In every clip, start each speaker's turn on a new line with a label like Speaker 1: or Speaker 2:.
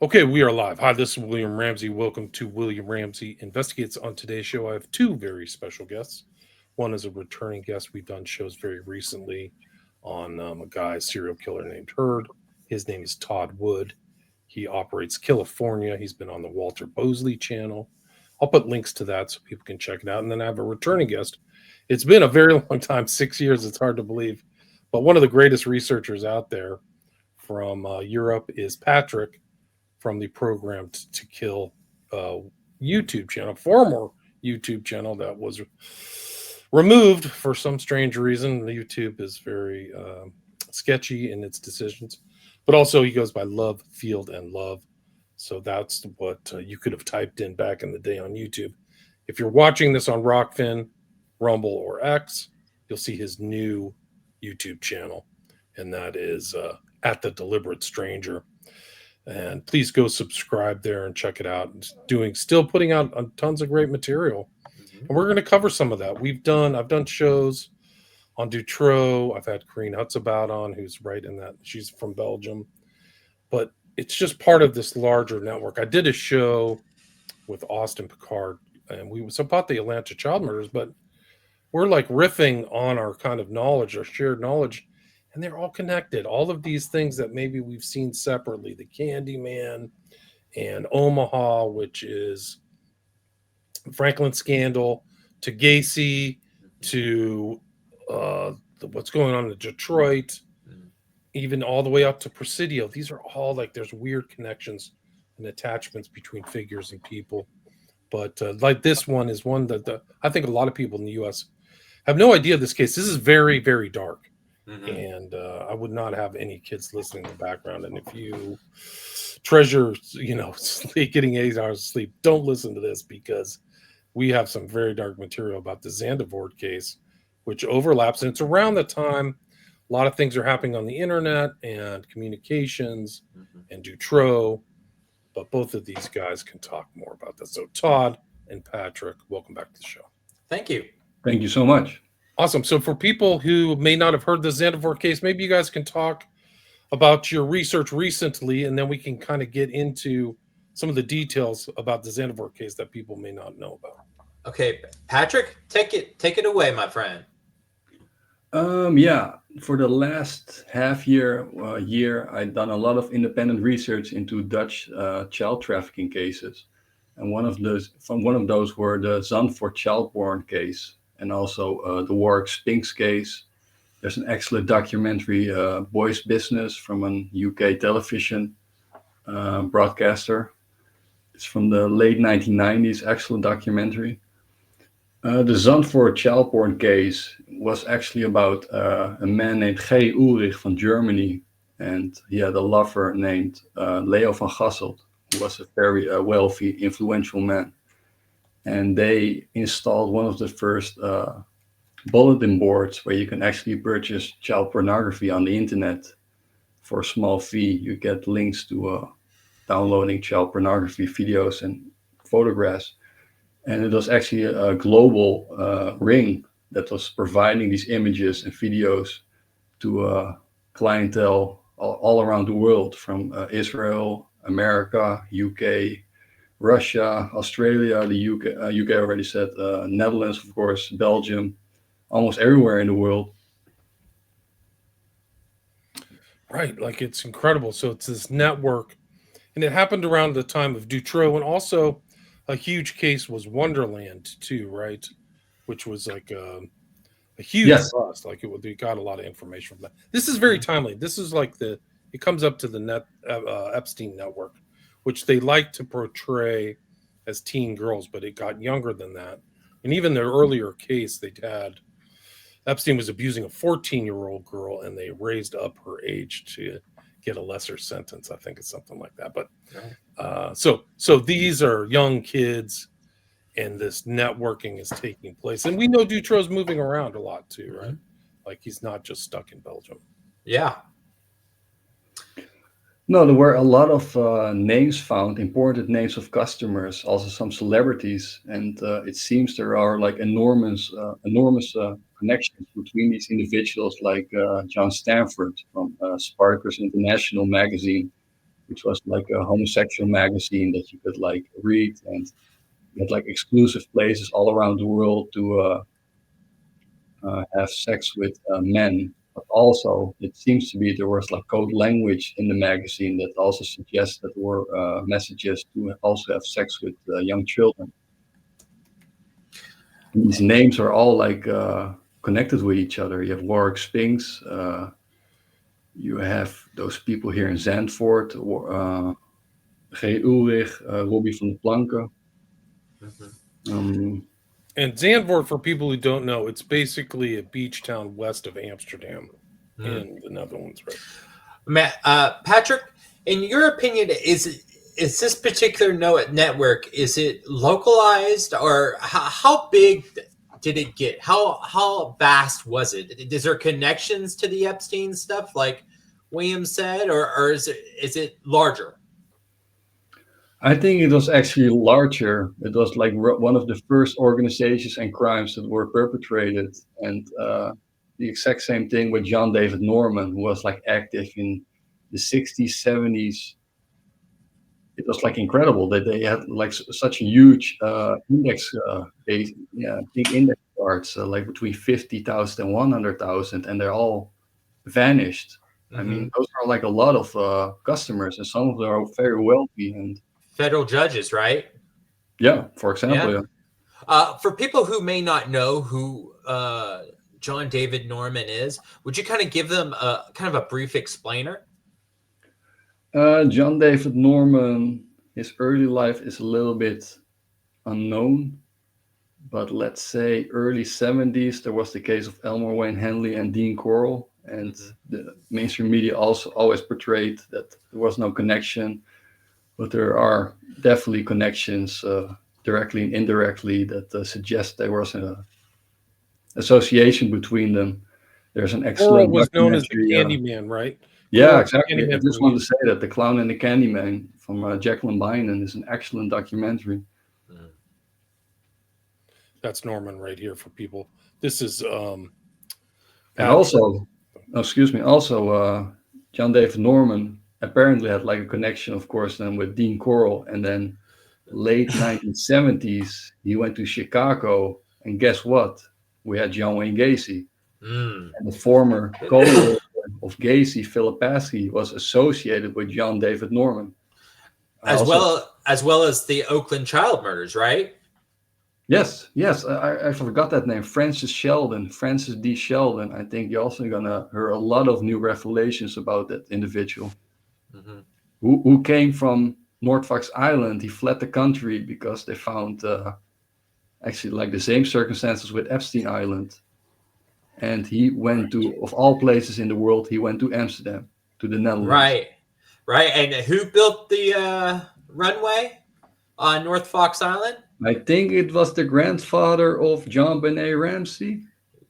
Speaker 1: Okay, we are live. Hi, this is William Ramsey. Welcome to William Ramsey Investigates. On today's show, I have two very special guests. One is a returning guest. We've done shows very recently on a guy, serial killer named Hurd. His name is Todd Wood. He operates California. He's been on the Walter Bosley channel. I'll put links to that so people can check it out. And then I have a returning guest. It's been a very long time, 6 years. It's hard to believe. But one of the greatest researchers out there from Europe is Patrick from the program to kill uh, YouTube channel, former YouTube channel that was removed for some strange reason. YouTube is very sketchy in its decisions, but also he goes by Love, Field, and Love. So that's what you could have typed in back in the day on YouTube. If you're watching this on Rockfin, Rumble, or X, you'll see his new YouTube channel, and that is at the Deliberate Stranger. And please go subscribe there and check it out. It's still putting out tons of great material, and we're going to cover some of that. I've done shows on Dutroux. I've had Corrine Hutzabout on, who's right in that. She's from Belgium, but it's just part of this larger network. I did a show with Austin Picard, and we was about the Atlanta child murders, but we're like riffing on our kind of knowledge, our shared knowledge, and they're all connected. All of these things that maybe we've seen separately, the Candyman and Omaha, which is Franklin scandal, to Gacy, to what's going on in Detroit, even all the way up to Presidio. These are all like there's weird connections and attachments between figures and people. But like this one is one that I think a lot of people in the U.S. have no idea of this case. This is very, very dark. And I would not have any kids listening in the background. And if you treasure, sleep, getting 8 hours of sleep, don't listen to this because we have some very dark material about the Zandvoort case, which overlaps. And it's around the time a lot of things are happening on the internet and communications and Dutroux. But both of these guys can talk more about this. So Todd and Patrick, welcome back to the show.
Speaker 2: Thank you.
Speaker 3: Thank you so much.
Speaker 1: Awesome. So for people who may not have heard the Zandvoort case, maybe you guys can talk about your research recently, and then we can kind of get into some of the details about the Zandvoort case that people may not know about.
Speaker 2: Okay, Patrick, take it away, my friend.
Speaker 3: Yeah, for the last year, I've done a lot of independent research into Dutch child trafficking cases, and one of those were the Zandvoort child porn case, and also the Warwick Spinks case. There's an excellent documentary, Boys Business, from an UK television broadcaster. It's from the late 1990s, excellent documentary. The Zandvoort child porn case was actually about a man named Gerri Ulrich from Germany, and he had a lover named Leo van Gasselt, who was a very wealthy, influential man. And they installed one of the first bulletin boards where you can actually purchase child pornography on the internet for a small fee. You get links to downloading child pornography videos and photographs. And it was actually a global ring that was providing these images and videos to clientele all around the world, from Israel, America, UK, Russia, Australia, the UK I already said, Netherlands, of course, Belgium, almost everywhere in the world.
Speaker 1: Right, like it's incredible. So it's this network, and it happened around the time of Dutroux, and also a huge case was Wonderland too, right? Which was like a huge
Speaker 3: Yes.
Speaker 1: bust. Like they got a lot of information from that. This is very timely. This is like it comes up to the Epstein network, which they like to portray as teen girls, but it got younger than that. And even the earlier case, they had Epstein was abusing a 14-year-old girl, and they raised up her age to get a lesser sentence. I think it's something like that. But so these are young kids, and this networking is taking place. And we know Dutroux's moving around a lot too, right? Like he's not just stuck in Belgium.
Speaker 2: Yeah.
Speaker 3: No, there were a lot of names found, important names of customers, also some celebrities, and it seems there are like enormous connections between these individuals, like John Stanford from Spartacus International magazine, which was like a homosexual magazine that you could like read, and you had like exclusive places all around the world to have sex with men. But also, it seems to be there was like code language in the magazine that also suggests that there were messages to also have sex with young children. And these names are all like connected with each other. You have Warwick Spinks. You have those people here in Zandvoort. Ulrich, Robbie from the Plancken.
Speaker 1: And Zandvoort, for people who don't know, it's basically a beach town west of Amsterdam in the Netherlands, right?
Speaker 2: Patrick, in your opinion, is this particular network, is it localized, or how big did it get? How vast was it? Is there connections to the Epstein stuff, like William said, or is it larger?
Speaker 3: I think it was actually larger. It was like one of the first organizations and crimes that were perpetrated. And the exact same thing with John David Norman, who was like active in the 60s, 70s. It was like incredible that they had like such a huge index, big index cards, like between 50,000 and 100,000, and they're all vanished. I mean, those are like a lot of customers, and some of them are very wealthy and
Speaker 2: federal judges, right?
Speaker 3: Yeah, for example.
Speaker 2: Yeah. For people who may not know who John David Norman is, would you kind of give them a brief explainer?
Speaker 3: John David Norman, his early life is a little bit unknown, but let's say early 70s, there was the case of Elmer Wayne Henley and Dean Corll, and the mainstream media also always portrayed that there was no connection, but there are definitely connections directly and indirectly that suggest there was an association between them. There's an excellent
Speaker 1: Corll was known as the Candyman, right?
Speaker 3: Yeah, exactly. I just wanted to say that The Clown and the Candyman from Jacqueline Bynon is an excellent documentary.
Speaker 1: That's Norman right here for people. This is
Speaker 3: and also, John David Norman apparently had like a connection, of course, then with Dean Corll, and then late 1970s he went to Chicago, and guess what? We had John Wayne Gacy, and the former co-worker of Gacy, Philip Paskey, was associated with John David Norman,
Speaker 2: as well as the Oakland child murders, right?
Speaker 3: Yes. I forgot that name, Francis D. Sheldon. I think you're also gonna hear a lot of new revelations about that individual, who came from North Fox Island. He fled the country because they found actually like the same circumstances with Epstein Island. And he went to, of all places in the world, he went to Amsterdam, to the Netherlands.
Speaker 2: Right. And who built the runway on North Fox Island?
Speaker 3: I think it was the grandfather of John Benet Ramsey.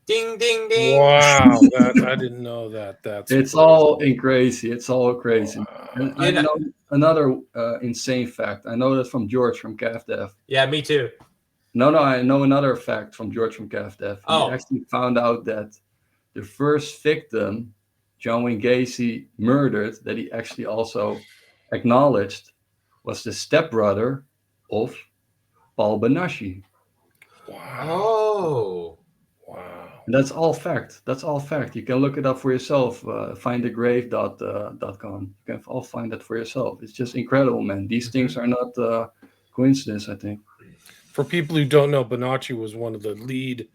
Speaker 2: Ding, ding, ding.
Speaker 1: Wow, I didn't know that.
Speaker 3: It's crazy. All crazy. It's all crazy. Wow. And I know another insane fact. I know that from George from CAFDEF.
Speaker 2: Yeah, me too.
Speaker 3: No, I know another fact from George from CAFDEF. He actually found out that the first victim John Wayne Gacy murdered, that he actually also acknowledged, was the stepbrother of Paul Benassi.
Speaker 1: Wow.
Speaker 2: Oh.
Speaker 1: Wow.
Speaker 3: And that's all fact. You can look it up for yourself. Findthegrave.com. You can all find that for yourself. It's just incredible, man. These things are not coincidence, I think.
Speaker 1: For people who don't know, Benassi was one of the lead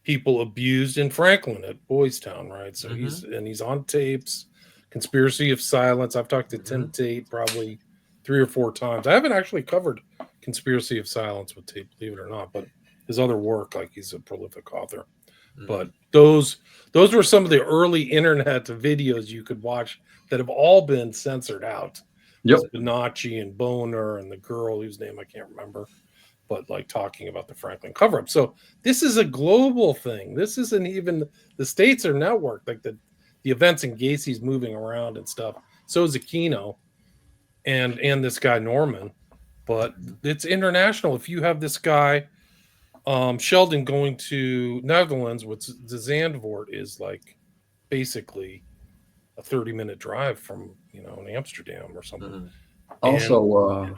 Speaker 1: people abused in Franklin at Boys Town, right? So he's on tapes. Conspiracy of Silence. I've talked to Tim Tate probably 3 or 4 times. I haven't actually covered Conspiracy of Silence with Tate, believe it or not, but his other work, like he's a prolific author. But those were some of the early internet videos you could watch that have all been censored out.
Speaker 3: Yep.
Speaker 1: Benassi and Boner and the girl whose name I can't remember, but like talking about the Franklin cover-up. So this is a global thing. This isn't even the states are networked, like the events in Gacy's moving around and stuff. So is Aquino and this guy Norman, but it's international. If you have this guy Sheldon going to Netherlands, which the Zandvoort is like basically a 30-minute drive from in Amsterdam or something.
Speaker 2: Mhm.
Speaker 3: Also,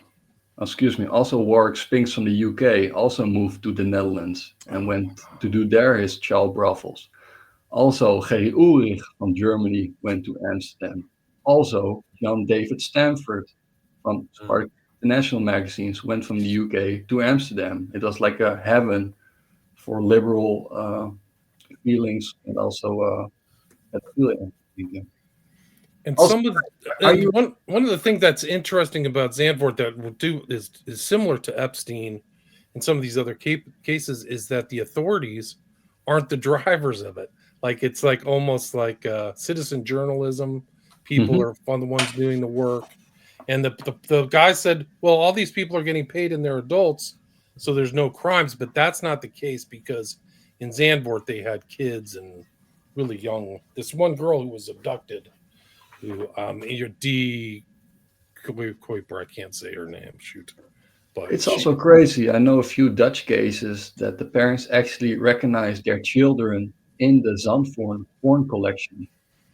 Speaker 3: excuse me. Also, Warwick Spinks from the UK also moved to the Netherlands and went to do there his child brothels. Also, Gerri Ulrich from Germany went to Amsterdam. Also, Jan David Stamford from Spark International magazines went from the UK to Amsterdam. It was like a heaven for liberal feelings and also pedophilia.
Speaker 1: And
Speaker 3: Also,
Speaker 1: some of
Speaker 3: are
Speaker 1: and
Speaker 3: you?
Speaker 1: one of the things that's interesting about Zandvoort that will do is similar to Epstein and some of these other cases is that the authorities aren't the drivers of it. Like it's like almost like citizen journalism. People
Speaker 3: Mhm.
Speaker 1: are the ones doing the work, and the guy said, "Well, all these people are getting paid and they're adults, so there's no crimes." But that's not the case because in Zandvoort they had kids and really young. This one girl who was abducted who your D Kuiper, I can't say her name, shoot. But
Speaker 3: It's also crazy. I know a few Dutch cases that the parents actually recognize their children in the Zandvoort porn collection.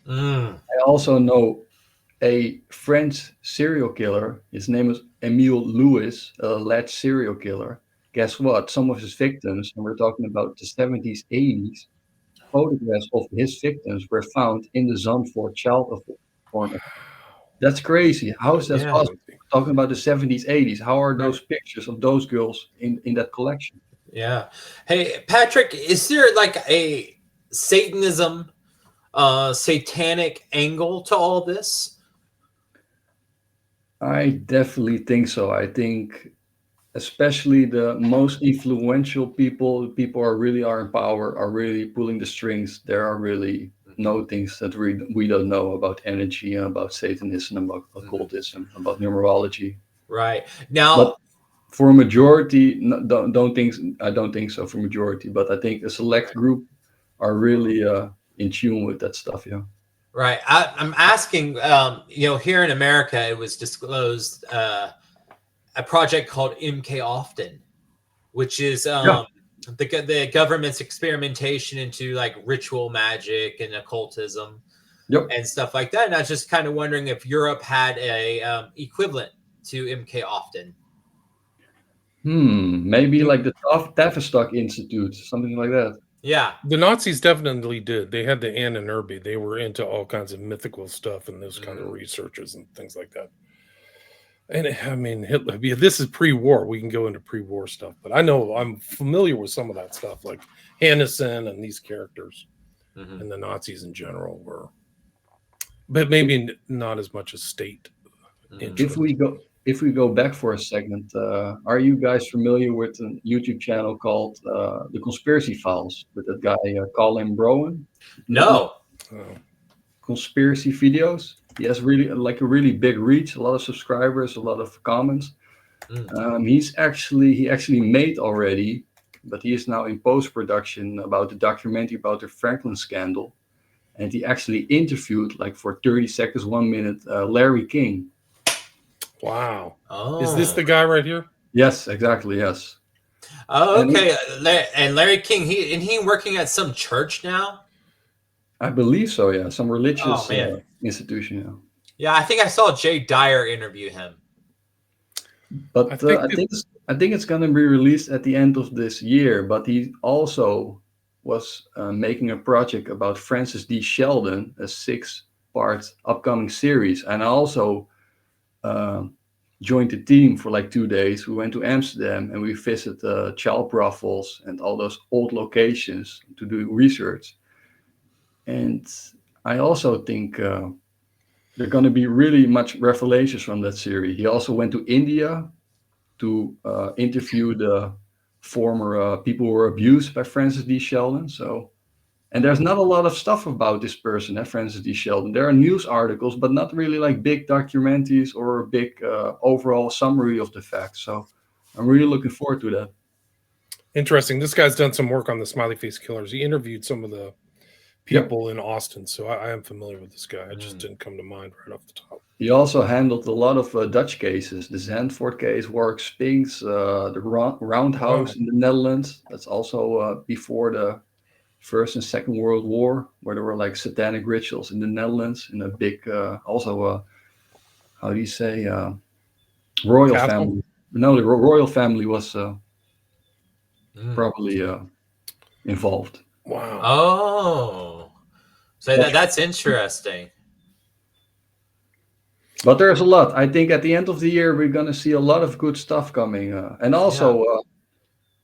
Speaker 2: Mm.
Speaker 3: I also know a French serial killer. His name is Emile Louis, a alleged serial killer. Guess what? Some of his victims, and we're talking about the 70s, 80s, photographs of his victims were found in the Zandvoort child porn. That's crazy. How is that
Speaker 2: Yeah.
Speaker 3: possible? We're talking about the 70s, 80s. How are
Speaker 2: Right.
Speaker 3: those pictures of those girls in that collection?
Speaker 2: Yeah. Hey, Patrick, is there like a Satanism, satanic angle to all this?
Speaker 3: I definitely think so. I think especially the most influential people are really are in power, are really pulling the strings. There are really no things that we don't know about energy, about Satanism, about occultism, about numerology.
Speaker 2: Right.
Speaker 3: But
Speaker 2: Now,
Speaker 3: for a majority, don't think I don't think so for majority, but I think a select group are really in tune with that stuff. Yeah.
Speaker 2: right. I'm asking, here in America, it was disclosed a project called MK Often, which is
Speaker 3: Yeah.
Speaker 2: the government's experimentation into like ritual magic and occultism
Speaker 3: Yep.
Speaker 2: and stuff like that. And I was just kind of wondering if Europe had a equivalent to MK Often.
Speaker 3: Maybe like the Tavistock Institute, something like that.
Speaker 2: Yeah.
Speaker 1: the Nazis definitely did. They had the Anunnaki. They were into all kinds of mythical stuff and those kind of researches and things like that. And I mean, Hitler. Yeah, this is pre-war. We can go into pre-war stuff, but I know I'm familiar with some of that stuff, like Hannison and these characters, and the Nazis in general were, but maybe not as much as state interest.
Speaker 3: If we go back for a second, are you guys familiar with a YouTube channel called The Conspiracy Files with that guy Colin Browen?
Speaker 2: No.
Speaker 3: Conspiracy videos. He has really like a really big reach, a lot of subscribers, a lot of comments. He actually made already, but he is now in post production about the documentary about the Franklin scandal, and he actually interviewed like for 30 seconds, 1 minute, Larry King.
Speaker 1: Wow.
Speaker 2: Oh.
Speaker 1: Is this the guy right here?
Speaker 3: Yes, exactly. Yes.
Speaker 2: Oh,
Speaker 3: And
Speaker 2: okay. And Larry King, he working at some church now?
Speaker 3: I believe so. Yeah, some religious
Speaker 2: man.
Speaker 3: institution. Yeah.
Speaker 2: Yeah, I think I saw Jay Dyer interview him.
Speaker 3: But
Speaker 1: I think
Speaker 3: I think it's going to be released at the end of this year. But he also was making a project about Francis D. Sheldon, a 6-part upcoming series, and I also joined the team for like 2 days. We went to Amsterdam and we visited child brothels and all those old locations to do research. And I also think there are going to be really much revelations from that series. He also went to India to interview the former people who were abused by Francis D. Sheldon. So, and there's not a lot of stuff about this person, Francis D. Sheldon. There are news articles, but not really like big documentaries or a big overall summary of the facts. So, I'm really looking forward to that.
Speaker 1: interesting. This guy's done some work on the smiley face killers. He interviewed some of the people in Austin, so I am familiar with this guy. It just didn't come to mind right off the top.
Speaker 3: He also handled a lot of Dutch cases, the Zandvoort case, Warwick Spinks, the Roundhouse in the Netherlands. That's also before the First and Second World War, where there were like satanic rituals in the Netherlands, in a big, how do you say, royal
Speaker 1: Castle?
Speaker 3: family. No, the royal family was
Speaker 2: Mm.
Speaker 3: probably involved.
Speaker 1: Wow.
Speaker 2: Oh, so that's interesting.
Speaker 3: But there's a lot. I think at the end of the year, we're going to see a lot of good stuff coming. And also,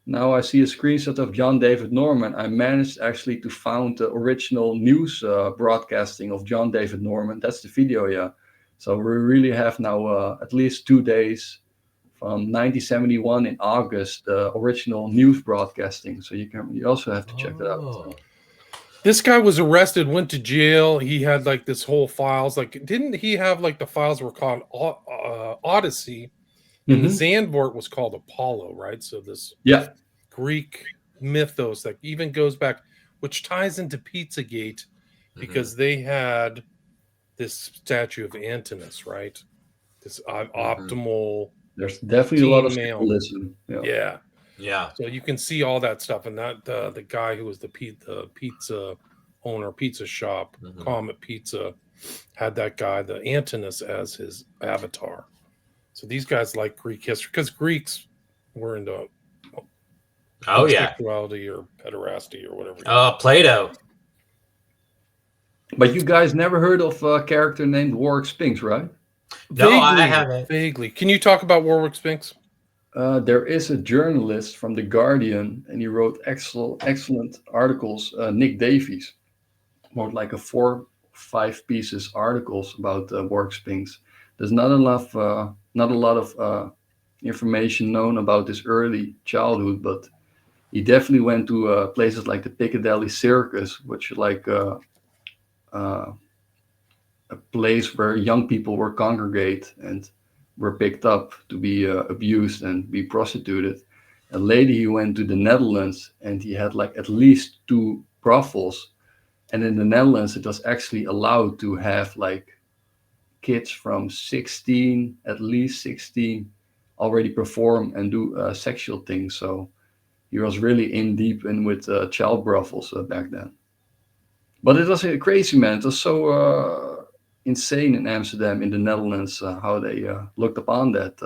Speaker 3: now I see a screenshot of John David Norman. I managed actually to found the original news broadcasting of John David Norman. That's the video, yeah. So we really have now at least 2 days from 1971 in August, the original news broadcasting. So you also have to check that out.
Speaker 1: This guy was arrested, went to jail. He had like this whole files. Like, didn't he have like the files were called Odyssey, and the Zandvoort was called Apollo, right? So this Greek mythos that even goes back, which ties into Pizzagate, because they had this statue of Antinous, right? This optimal.
Speaker 3: There's definitely a lot of symbolism.
Speaker 1: Yeah. So you can see all that stuff, and that the guy who was the pizza owner, pizza shop, Comet Pizza, had that guy, the Antinous, as his avatar. So these guys like Greek history because Greeks were into sexuality or pederasty or whatever.
Speaker 2: Plato.
Speaker 3: But you guys never heard of a character named Warwick Spinks, right?
Speaker 2: No, I haven't.
Speaker 1: Vaguely. Can you talk about Warwick Spinks?
Speaker 3: There is a journalist from The Guardian, and he wrote excellent articles. Nick Davies wrote like a 4-5 pieces articles about Warwick Spinks. There's not a lot of information known about his early childhood, but he definitely went to places like the Piccadilly Circus, which is like a place where young people were congregate and were picked up to be abused and be prostituted. And later he went to the Netherlands, and he had like at least 2 brothels. And in the Netherlands, it was actually allowed to have like kids from 16, at least 16, already perform and do sexual things. So he was really in deep in with child brothels back then. But it was crazy, man. It was so insane in Amsterdam, in the Netherlands, how they looked upon that.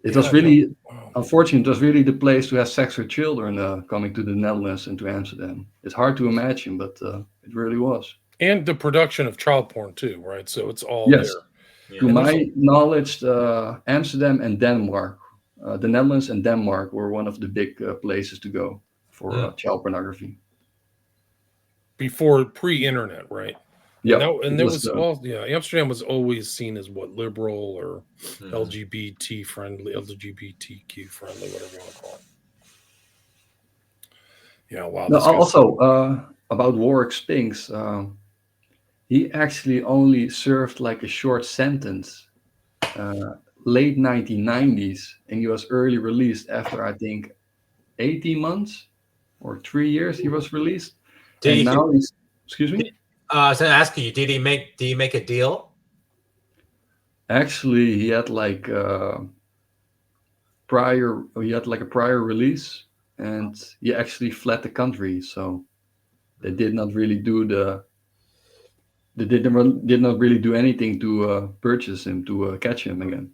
Speaker 3: It was really, unfortunately, it was really the place to have sex with children coming to the Netherlands and to Amsterdam. It's hard to imagine, but it really was.
Speaker 1: And the production of child porn too, right? So it's all there.
Speaker 3: Yeah. To my knowledge, Amsterdam and Denmark, the Netherlands and Denmark were one of the big places to go for child pornography.
Speaker 1: Before pre-internet, right?
Speaker 3: Yeah,
Speaker 1: and there was Amsterdam was always seen as what, liberal or LGBT friendly, LGBTQ friendly, whatever you want to call it. Yeah, wow.
Speaker 3: No, also about Warwick Spinks, he actually only served like a short sentence, late 1990s, and he was early released after I think 18 months or 3 years. He was released, excuse me.
Speaker 2: I was going to ask you, did he make a deal?
Speaker 3: Actually, he had like a prior release, and he actually fled the country. So they did not really do did not really do anything to purchase him, to catch him again.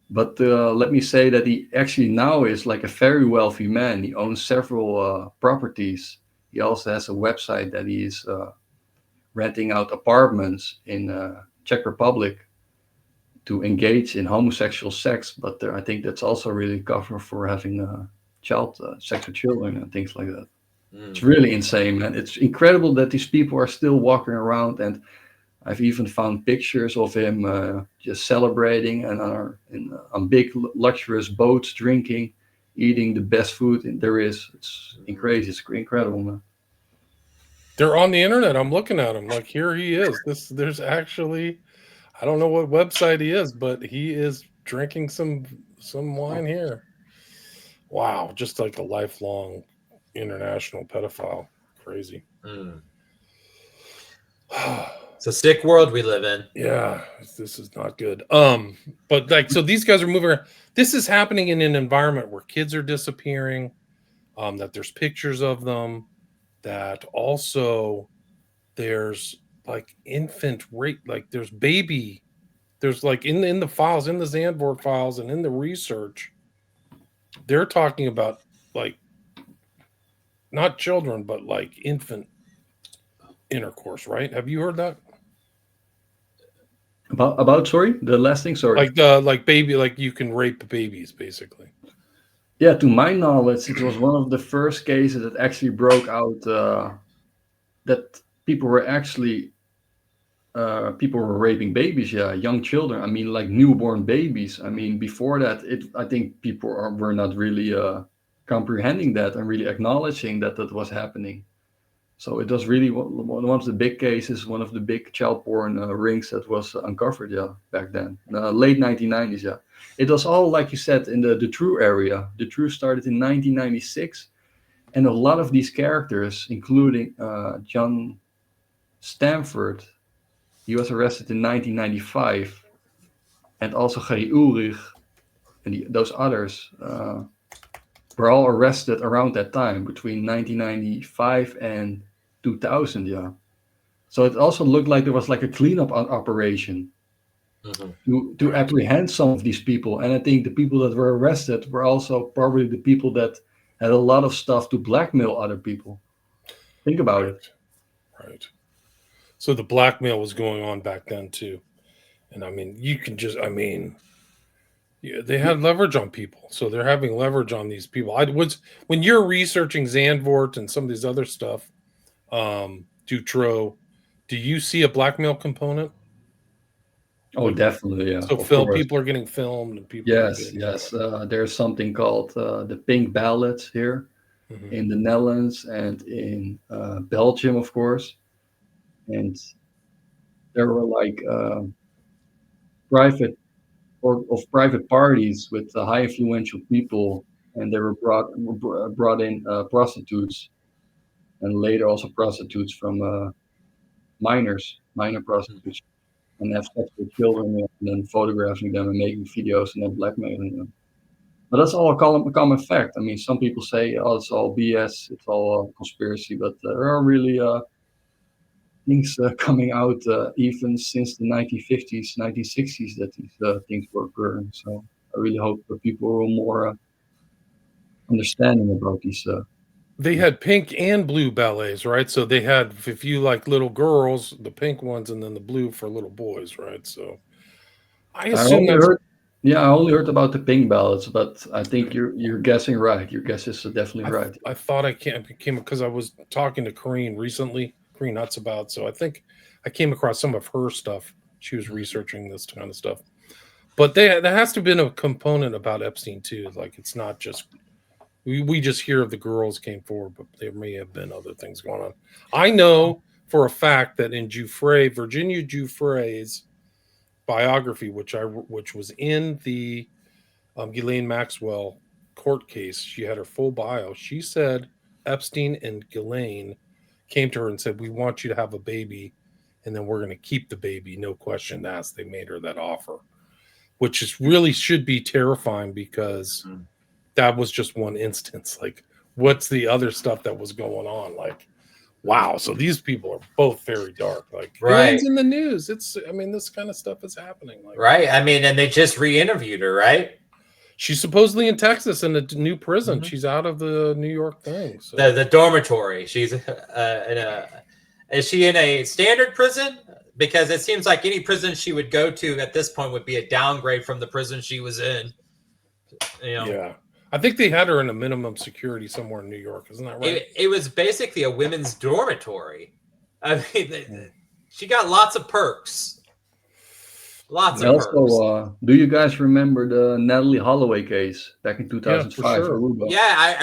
Speaker 3: But let me say that he actually now is like a very wealthy man. He owns several properties. He also has a website that he is renting out apartments in Czech Republic to engage in homosexual sex, but I think that's also really cover for having child sex with children and things like that. It's really insane, man. It's incredible that these people are still walking around, and I've even found pictures of him just celebrating and on big luxurious boats, drinking, eating the best food there is. It's crazy. It's incredible, man.
Speaker 1: They're on the internet. I'm looking at him. Like, here he is. There's actually, I don't know what website he is, but he is drinking some wine here. Wow, just like a lifelong international pedophile. Crazy.
Speaker 2: It's a sick world we live in.
Speaker 1: Yeah, this is not good. But like, so these guys are moving around. This is happening in an environment where kids are disappearing. that there's pictures of them, that also there's like infant rape, like there's like in the files, in the Zandvoort files and in the research, they're talking about like not children, but like infant intercourse, right? Have you heard that?
Speaker 3: About sorry, the last thing, sorry.
Speaker 1: Like baby, like you can rape babies, basically.
Speaker 3: Yeah, to my knowledge, it was one of the first cases that actually broke out that people were actually people were raping babies, yeah, young children. I mean, like newborn babies. I mean, before that, I think people were not really comprehending that and really acknowledging that that was happening. So it was really one of the big cases, one of the big child porn rings that was uncovered, yeah, back then, late 1990s, yeah. It was all, like you said, in the True area. The True started in 1996, and a lot of these characters, including John Stamford, he was arrested in 1995, and also Gerri Ulrich and those others were all arrested around that time, between 1995 and 2000, yeah. So it also looked like there was like a cleanup operation to apprehend some of these people. And I think the people that were arrested were also probably the people that had a lot of stuff to blackmail other people. Think about it.
Speaker 1: Right. So the blackmail was going on back then too. And I mean, yeah, they had leverage on people. So they're having leverage on these people. When you're researching Zandvoort and some of these other stuff, Dutro, do you see a blackmail component?
Speaker 3: Oh, definitely, yeah.
Speaker 1: So people are getting filmed and people.
Speaker 3: Yes. There's something called the pink ballots here in the Netherlands and in Belgium, of course. And there were like private parties with high influential people, and they were brought in prostitutes, and later also prostitutes from minor prostitutes, and have sex with children, and then photographing them and making videos and then blackmailing them. But that's all a common fact. I mean, some people say, "Oh, it's all BS, it's all conspiracy," but there are really things coming out even since the 1950s, 1960s that these things were occurring. So I really hope that people are more understanding about these.
Speaker 1: They had pink and blue ballets, right? So they had, if you like little girls, the pink ones, and then the blue for little boys, right? So I assume
Speaker 3: I only heard about the pink ballots, but I think you're guessing right. Your guess is definitely right.
Speaker 1: I thought I came because I was talking to Kareen recently. Kareen Nuts about, so I think I came across some of her stuff. She was researching this kind of stuff, but there has to have been a component about Epstein too. Like it's not just we just hear of the girls came forward, but there may have been other things going on. I know for a fact that in Virginia Giuffre's biography, which was in the Ghislaine Maxwell court case, she had her full bio. She said Epstein and Ghislaine came to her and said, "We want you to have a baby, and then we're going to keep the baby, no question asked." They made her that offer, which is really should be terrifying because that was just one instance. Like, what's the other stuff that was going on? Like, wow. So these people are both very dark. Like, Glenn's in the news. This kind of stuff is happening. Like,
Speaker 2: right. I mean, and they just re-interviewed her, right?
Speaker 1: She's supposedly in Texas in a new prison. She's out of the New York thing. So.
Speaker 2: The dormitory. She's is she in a standard prison? Because it seems like any prison she would go to at this point would be a downgrade from the prison she was in.
Speaker 1: Yeah. I think they had her in a minimum security somewhere in New York. Isn't that right?
Speaker 2: It was basically a women's dormitory. I mean, she got lots of perks. Lots of perks.
Speaker 3: Do you guys remember the Natalie Holloway case back in 2005?
Speaker 1: Yeah, for sure.
Speaker 2: Yeah,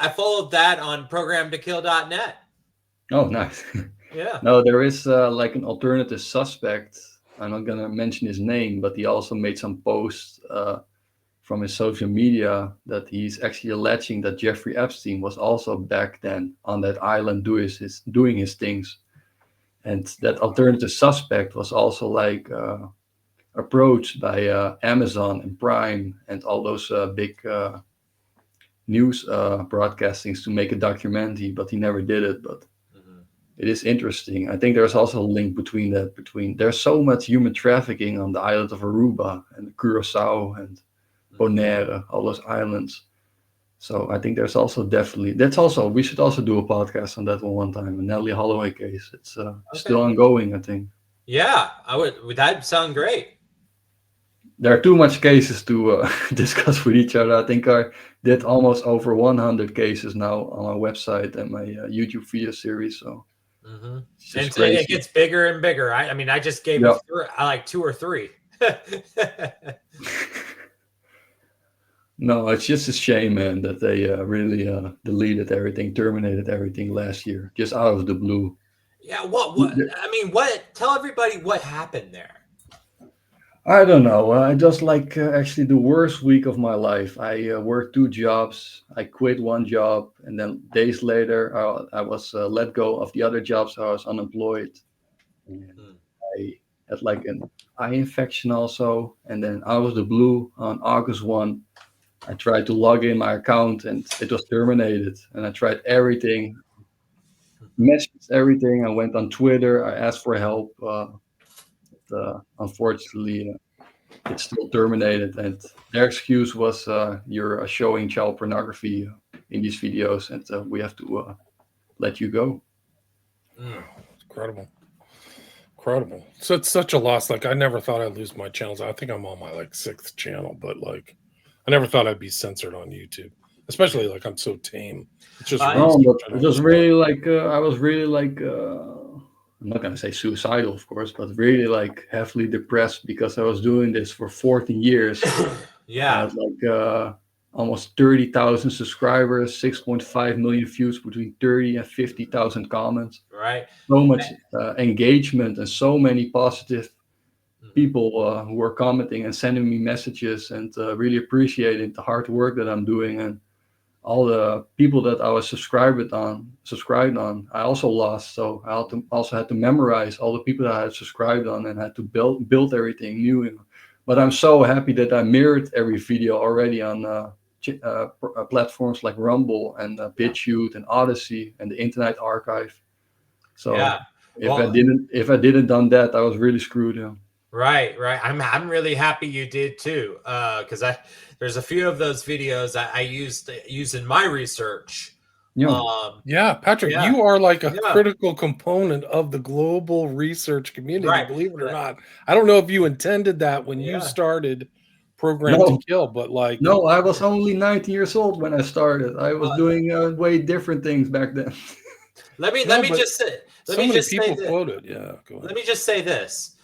Speaker 2: I followed that on programtokill.net.
Speaker 3: Oh, nice.
Speaker 2: Yeah.
Speaker 3: No, there is like an alternative suspect. I'm not going to mention his name, but he also made some posts from his social media that he's actually alleging that Jeffrey Epstein was also back then on that island doing his things. And that alternative suspect was also like approached by Amazon and Prime and all those big news broadcastings to make a documentary, but he never did it. But it is interesting. I think there's also a link between that. There's so much human trafficking on the island of Aruba and Curacao and Bonaire, all those islands. So I think there's also we should also do a podcast on that one time. The Nellie Holloway case. It's still ongoing, I think.
Speaker 2: Yeah, that'd sound great.
Speaker 3: There are too much cases to discuss with each other. I think I did almost over 100 cases now on my website and my YouTube video series. So
Speaker 2: and it gets bigger and bigger. I mean, I just gave you like 2 or 3.
Speaker 3: No, it's just a shame, man, that they really deleted everything, terminated everything last year, just out of the blue.
Speaker 2: Yeah, what? I mean, tell everybody what happened there.
Speaker 3: I don't know. I just actually the worst week of my life. I worked 2 jobs. I quit one job, and then days later, I was let go of the other job, so I was unemployed. And I had like an eye infection also, and then out of the blue on August 1, I tried to log in my account, and it was terminated. And I tried everything, messaged everything. I went on Twitter. I asked for help. Unfortunately, it's still terminated, and their excuse was you're showing child pornography in these videos, and we have to let you go.
Speaker 1: Incredible. So it's such a loss. Like, I never thought I'd lose my channels. I think I'm on my 6th channel, but I never thought I'd be censored on YouTube, especially I'm so tame. It's just
Speaker 3: it was really I was really I'm not going to say suicidal, of course, but really heavily depressed because I was doing this for 14 years.
Speaker 2: Yeah.
Speaker 3: I had almost 30,000 subscribers, 6.5 million views, between 30 and 50,000 comments.
Speaker 2: Right.
Speaker 3: So much engagement and so many positive people who were commenting and sending me messages and really appreciating the hard work that I'm doing. And all the people that I was subscribed on, I also lost. So I also had to memorize all the people that I had subscribed on and had to build everything new. But I'm so happy that I mirrored every video already on platforms like Rumble and BitChute and Odyssey and the Internet Archive. So if I didn't done that, I was really screwed. Yeah.
Speaker 2: Right. I'm really happy you did too, because there's a few of those videos I used in my research.
Speaker 1: Patrick, you are a critical component of the global research community, believe it or not. I don't know if you intended that when you started Program to Kill, but
Speaker 3: no, I was only 19 years old when I started. I was doing way different things back then.
Speaker 2: Let me just say this.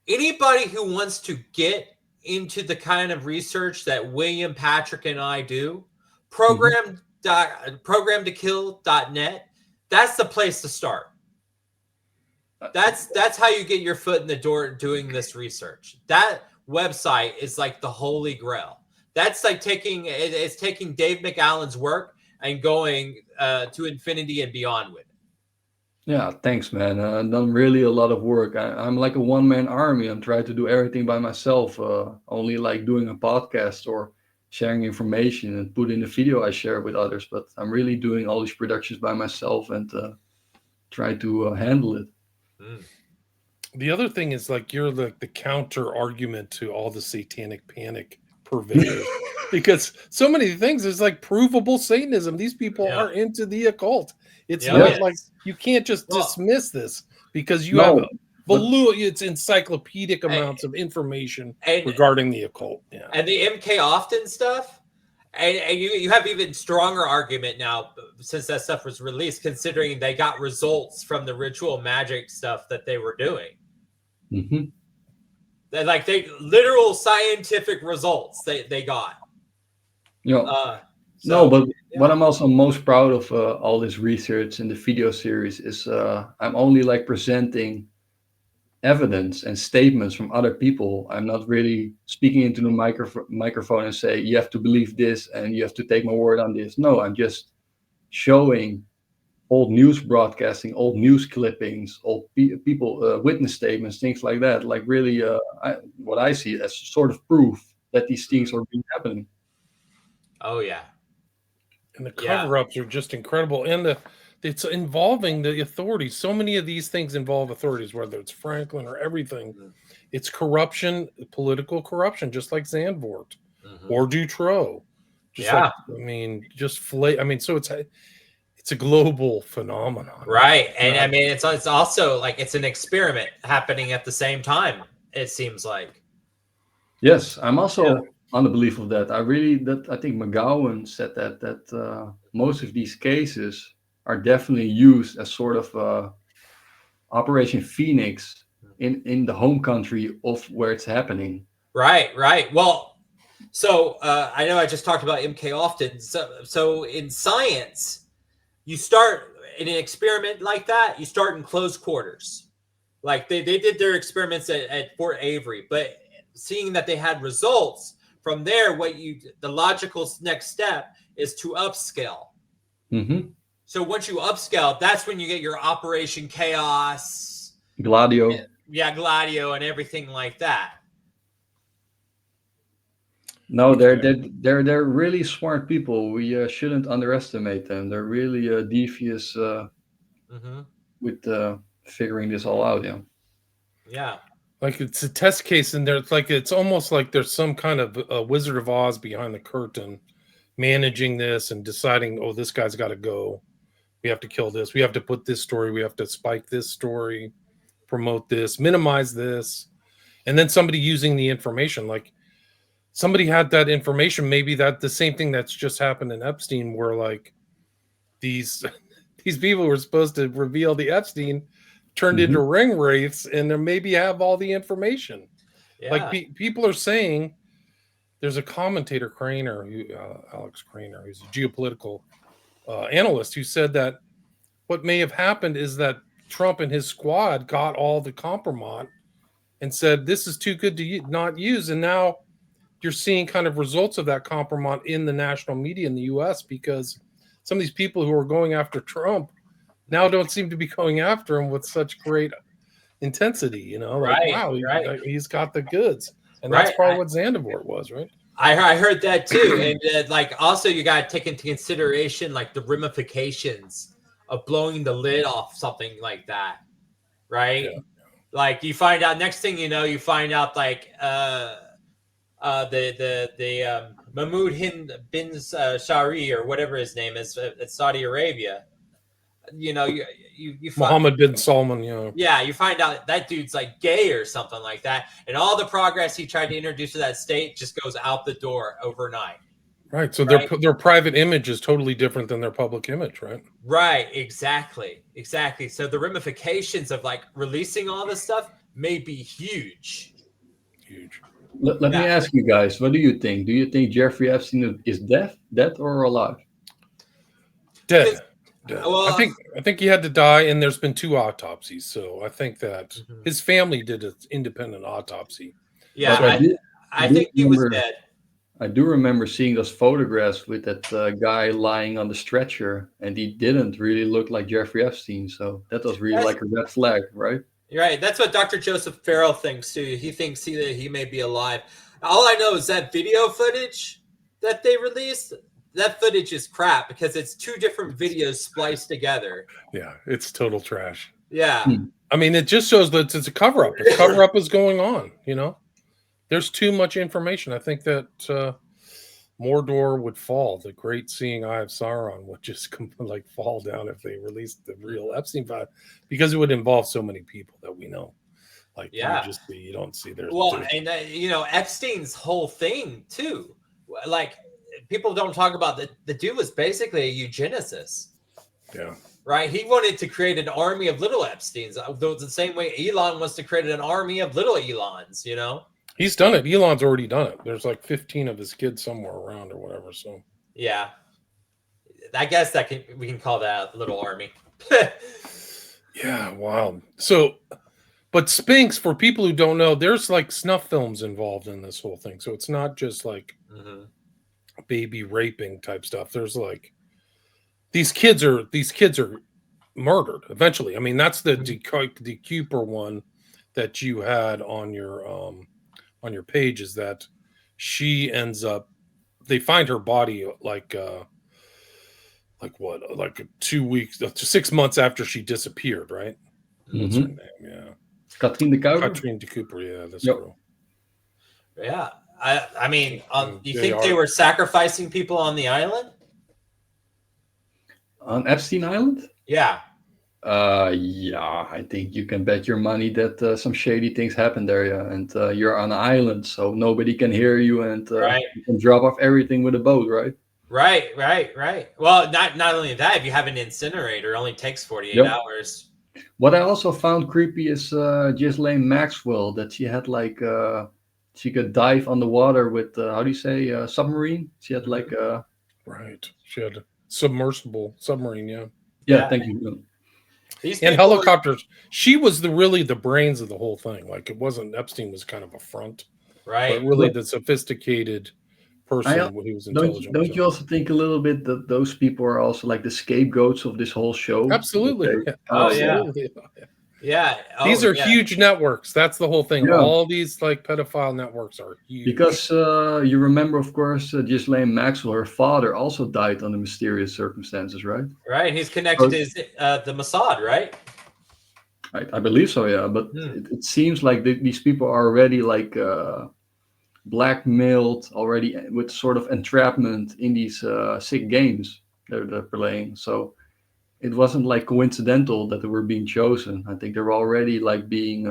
Speaker 2: Anybody who wants to get into the kind of research that William, Patrick, and I do, programtokill.net, that's the place to start. That's how you get your foot in the door doing this research. That website is like the holy grail. That's taking Dave McAllen's work and going to infinity and beyond with it.
Speaker 3: Yeah, thanks, man. I've done really a lot of work. I'm like a one-man army. I'm trying to do everything by myself. Only doing a podcast or sharing information and put in a video I share with others. But I'm really doing all these productions by myself and try to handle it.
Speaker 1: The other thing is you're the counter argument to all the satanic panic purveyors. Because so many things is provable Satanism. These people are into the occult. It's not you can't just dismiss this because you have it's encyclopedic amounts of information regarding the occult. Yeah.
Speaker 2: And the MK Often stuff, and you have even stronger argument now since that stuff was released, considering they got results from the ritual magic stuff that they were doing.
Speaker 3: Mm-hmm.
Speaker 2: They literal scientific results they got.
Speaker 3: What I'm also most proud of all this research in the video series is I'm only presenting evidence and statements from other people. I'm not really speaking into the microphone and say you have to believe this and you have to take my word on this. No, I'm just showing old news broadcasting, old news clippings, old people witness statements, things like that. What I see as sort of proof that these things are really happening.
Speaker 2: Oh yeah.
Speaker 1: And the cover-ups are just incredible. And it's involving the authorities. So many of these things involve authorities, whether it's Franklin or everything. Mm-hmm. It's corruption, political corruption, just like Zandvoort or Dutroux. Just like, I mean, so it's a global phenomenon.
Speaker 2: Right. And I mean, it's also like it's an experiment happening at the same time, it seems like.
Speaker 3: Yes, I'm also on the belief of that. I think Mehauden said that most of these cases are definitely used as sort of Operation Phoenix in the home country of where it's happening.
Speaker 2: Right. Well, so I know I just talked about MK often. So in science, you start in an experiment like that, you start in close quarters. Like they did their experiments at Fort Avery, but seeing that they had results from there, the logical next step is to upscale.
Speaker 3: Mm-hmm.
Speaker 2: So once you upscale, that's when you get your Operation Chaos,
Speaker 3: Gladio.
Speaker 2: Gladio, and everything like that.
Speaker 3: No, they're really smart people. We shouldn't underestimate them. They're really devious with figuring this all out.
Speaker 2: Yeah.
Speaker 1: Like it's a test case, and it's almost like there's some kind of a Wizard of Oz behind the curtain, managing this and deciding, oh, this guy's got to go. We have to kill this. We have to put this story. We have to spike this story, promote this, minimize this, and then somebody using the information. Like somebody had that information. Maybe that the same thing that's just happened in Epstein, where like these people were supposed to reveal the Epstein turned into ring wraiths, and then maybe have all the information. Like people are saying, there's a commentator, Alex Craner, who's a geopolitical analyst, who said that what may have happened is that Trump and his squad got all the compromise and said, this is too good to not use. And now you're seeing kind of results of that compromise in the national media in the US, because some of these people who are going after Trump now don't seem to be going after him with such great intensity, he's got the goods. And that's probably what Zandvoort was, right?
Speaker 2: I heard that too. And like also you got to take into consideration like the ramifications of blowing the lid off something like that, right? Yeah. Like you find out, next thing you know, you find out like the Mahmoud bin Shari or whatever his name is at Saudi Arabia. You know, you
Speaker 1: Mohammed bin Salman,
Speaker 2: you find out that dude's like gay or something like that, and all the progress he tried to introduce to that state just goes out the door overnight.
Speaker 1: Right. So their private image is totally different than their public image, right?
Speaker 2: Right. Exactly. So the ramifications of like releasing all this stuff may be huge.
Speaker 3: Let me ask you guys, what do you think? Do you think Jeffrey Epstein is dead or alive?
Speaker 1: Dead. Well, I think he had to die, and there's been 2 autopsies. So I think that his family did an independent autopsy.
Speaker 2: Yeah, so I think he was dead.
Speaker 3: I do remember seeing those photographs with that guy lying on the stretcher, and he didn't really look like Jeffrey Epstein. So that was really like a red flag, right?
Speaker 2: Right. That's what Dr. Joseph Farrell thinks too. He thinks that he may be alive. All I know is that video footage that they released, that footage is crap because it's 2 different videos spliced together.
Speaker 1: Yeah, it's total trash.
Speaker 2: Yeah.
Speaker 1: I mean, it just shows that it's a cover-up. A cover-up is going on, There's too much information. I think that Mordor would fall. The great seeing eye of Sauron would just like fall down if they released the real Epstein file, because it would involve so many people that we know. Like, you don't see there's.
Speaker 2: Well, and Epstein's whole thing too. Like, people don't talk about the dude was basically a eugenicist.
Speaker 1: Yeah.
Speaker 2: Right. He wanted to create an army of little Epsteins, the same way Elon wants to create an army of little Elons.
Speaker 1: He's done it. Elon's already done it. There's like 15 of his kids somewhere around or whatever. So
Speaker 2: yeah, I guess we can call that a little army.
Speaker 1: Yeah, wow. So, but Spinks, for people who don't know, there's like snuff films involved in this whole thing. So it's not just like baby raping type stuff. There's like these kids are murdered eventually. I mean, that's the Cooper one that you had on your page, is that she ends up, they find her body like like 2 weeks, 6 months after she disappeared, right? What's her name? Yeah,
Speaker 3: Katrien de Kuiper.
Speaker 1: Katrien de Cooper. Yeah, this
Speaker 3: Yep.
Speaker 1: girl.
Speaker 2: Yeah. I mean, you think
Speaker 1: JR.
Speaker 2: they were sacrificing people on the island?
Speaker 3: On Epstein Island?
Speaker 2: Yeah.
Speaker 3: Yeah, I think you can bet your money that some shady things happen there, yeah. And you're on an island, so nobody can hear you, and
Speaker 2: Right.
Speaker 3: you can drop off everything with a boat, right?
Speaker 2: Right. Well, not only that, if you have an incinerator, it only takes 48
Speaker 3: Yep.
Speaker 2: hours.
Speaker 3: What I also found creepy is Ghislaine Maxwell, that she had like she could dive on the water with how do you say submarine? She had like
Speaker 1: Right. She had a submersible submarine. Yeah.
Speaker 3: yeah. Thank you.
Speaker 2: These
Speaker 1: And
Speaker 2: people-
Speaker 1: helicopters. She was really the brains of the whole thing. Like it wasn't Epstein was kind of a front,
Speaker 2: right?
Speaker 1: but really the sophisticated person who was intelligent.
Speaker 3: Don't you also think a little bit that those people are also like the scapegoats of this whole show?
Speaker 1: Absolutely.
Speaker 3: Okay.
Speaker 2: Oh,
Speaker 1: Absolutely.
Speaker 2: Yeah. Oh,
Speaker 1: These are
Speaker 2: yeah.
Speaker 1: huge networks. That's the whole thing.
Speaker 3: Yeah.
Speaker 1: All these like pedophile networks are huge.
Speaker 3: Because you remember, of course, Ghislaine Maxwell, her father also died under mysterious circumstances, right?
Speaker 2: Right. He's connected to the Mossad, right?
Speaker 3: I believe so, yeah. But it seems like these people are already like blackmailed already with sort of entrapment in these sick games they're playing. So it wasn't like coincidental that they were being chosen. I think they were already like being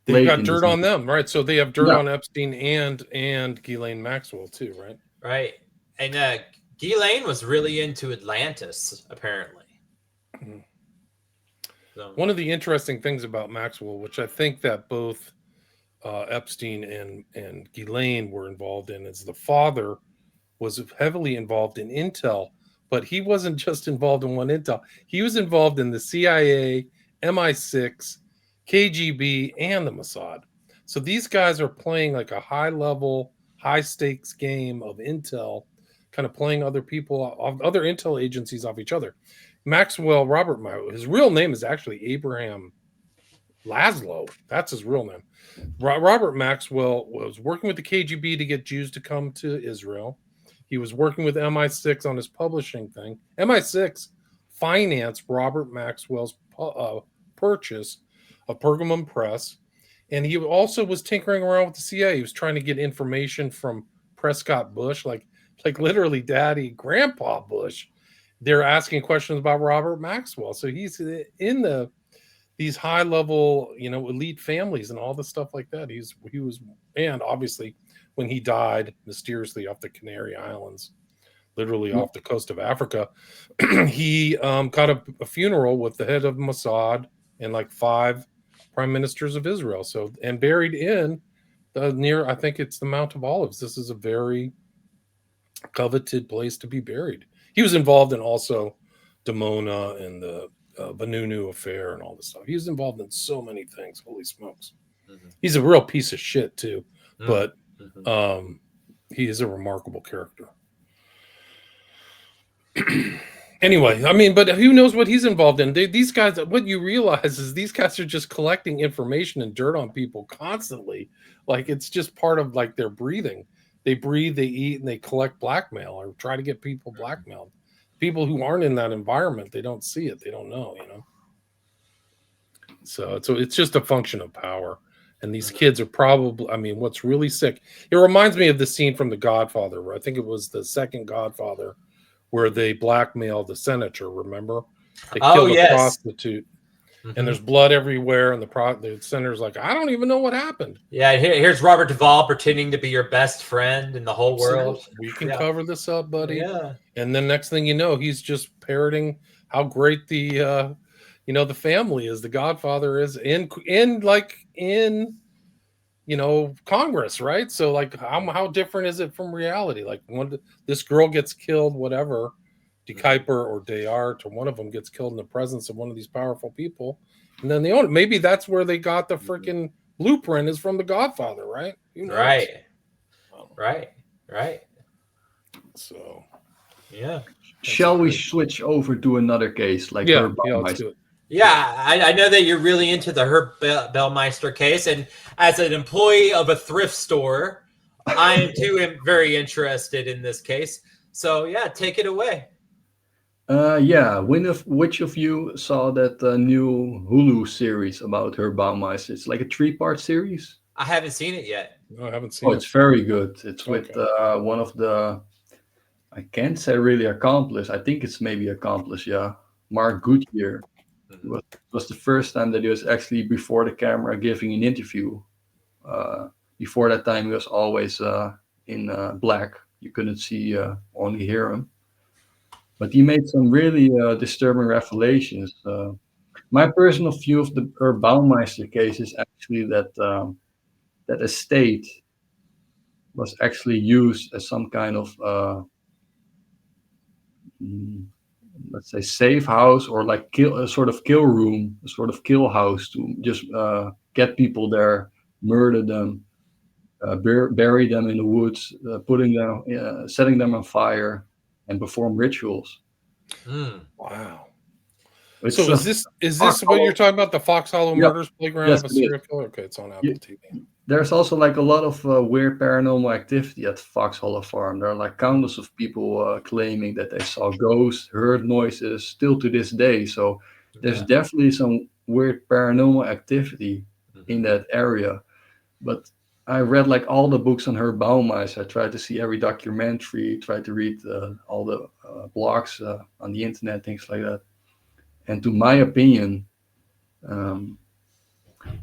Speaker 1: they've got dirt on them, right? So they have dirt
Speaker 3: Yeah.
Speaker 1: on Epstein and Ghislaine Maxwell too, right?
Speaker 2: Right. And Ghislaine was really into Atlantis, apparently.
Speaker 1: Mhm.
Speaker 2: So,
Speaker 1: One of the interesting things about Maxwell, which I think that both Epstein and Ghislaine were involved in, is the father was heavily involved in intel, but he wasn't just involved in one intel. He was involved in the CIA, MI6, KGB, and the Mossad. So these guys are playing like a high level, high stakes game of intel, kind of playing other people, other intel agencies off each other. Robert Maxwell, his real name is actually Abraham Laszlo. That's his real name. Robert Maxwell was working with the KGB to get Jews to come to Israel. He was working with MI6 on his publishing thing. MI6 financed Robert Maxwell's purchase of Pergamum Press. And he also was tinkering around with the CIA. He was trying to get information from Prescott Bush, like literally Daddy, Grandpa Bush. They're asking questions about Robert Maxwell. So he's in these high level, elite families and all the stuff like that. He was, and obviously when he died mysteriously off the Canary Islands, literally off the coast of Africa, he got a funeral with the head of Mossad and like 5 prime ministers of Israel. So, and buried in I think it's the Mount of Olives. This is a very coveted place to be buried. He was involved in also Dimona and the Vanunu affair and all this stuff. He was involved in so many things. Holy smokes. Mm-hmm. He's a real piece of shit too, but he is a remarkable character. Anyway, I mean, but who knows what he's involved in? These guys, what you realize is these guys are just collecting information and dirt on people constantly. Like it's just part of like their breathing. They breathe, they eat, and they collect blackmail or try to get people blackmailed. People who aren't in that environment, they don't see it. They don't know, So it's just a function of power. And these kids are probably, I mean, what's really sick. It reminds me of the scene from The Godfather, where I think it was the second Godfather, where they blackmailed the senator, remember? They killed a prostitute. And there's blood everywhere, and the senator's like, I don't even know what happened.
Speaker 2: Yeah, here's Robert Duvall pretending to be your best friend in the whole world.
Speaker 1: We can cover this up, buddy.
Speaker 2: Yeah.
Speaker 1: And then next thing you know, he's just parroting how great the the family is. The Godfather is in Congress, right? So like, how different is it from reality? Like when this girl gets killed, whatever. De Kuiper or Dayart or one of them gets killed in the presence of one of these powerful people, and then maybe that's where they got the freaking blueprint is from The Godfather, right?
Speaker 2: Right.
Speaker 1: So,
Speaker 2: yeah.
Speaker 3: Shall we switch over to another case? Like
Speaker 1: let's do it.
Speaker 2: Yeah, I know that you're really into the Herb Bellmeister case, and as an employee of a thrift store, I am too very interested in this case. So yeah, take it away.
Speaker 3: Yeah. Which of you saw that new Hulu series about her Baumeister? It's like a 3-part series.
Speaker 2: I haven't seen it yet.
Speaker 1: No, I haven't
Speaker 3: Oh,
Speaker 1: seen
Speaker 3: it's
Speaker 1: it.
Speaker 3: very good. It's with
Speaker 1: Okay.
Speaker 3: one of the, I can't say really accomplice. I think it's maybe accomplice. Yeah, Mark Goodyear. It
Speaker 2: Mhm.
Speaker 3: was the first time that he was actually before the camera giving an interview. Uh, Before that time, he was always in black. You couldn't see, only hear him. But he made some really disturbing revelations. My personal view of the Baumeister case is actually that that estate was actually used as some kind of mm, let's say safe house, or like a sort of kill room, a sort of kill house to just get people there, murder them, bury them in the woods, putting them, setting them on fire, and perform rituals.
Speaker 2: Mm.
Speaker 1: Wow.
Speaker 3: It's
Speaker 1: So
Speaker 3: a
Speaker 1: is
Speaker 3: Fox
Speaker 1: this what you're
Speaker 3: Hollow.
Speaker 1: talking about? The Fox Hollow
Speaker 3: Yeah,
Speaker 1: Murders Playground
Speaker 3: yes,
Speaker 1: of a
Speaker 3: it is.
Speaker 1: serial killer? Okay, it's on Apple
Speaker 3: You,
Speaker 1: TV.
Speaker 3: there's also like a lot of weird paranormal activity at Fox Hollow Farm. There are like countless of people claiming that they saw ghosts, heard noises, still to this day. So there's
Speaker 2: Okay.
Speaker 3: definitely some weird paranormal activity in
Speaker 2: Mhm.
Speaker 3: that area. But I read like all the books on her Baumeister. I tried to see every documentary, tried to read all the blogs on the internet, things like that. And to my opinion, um,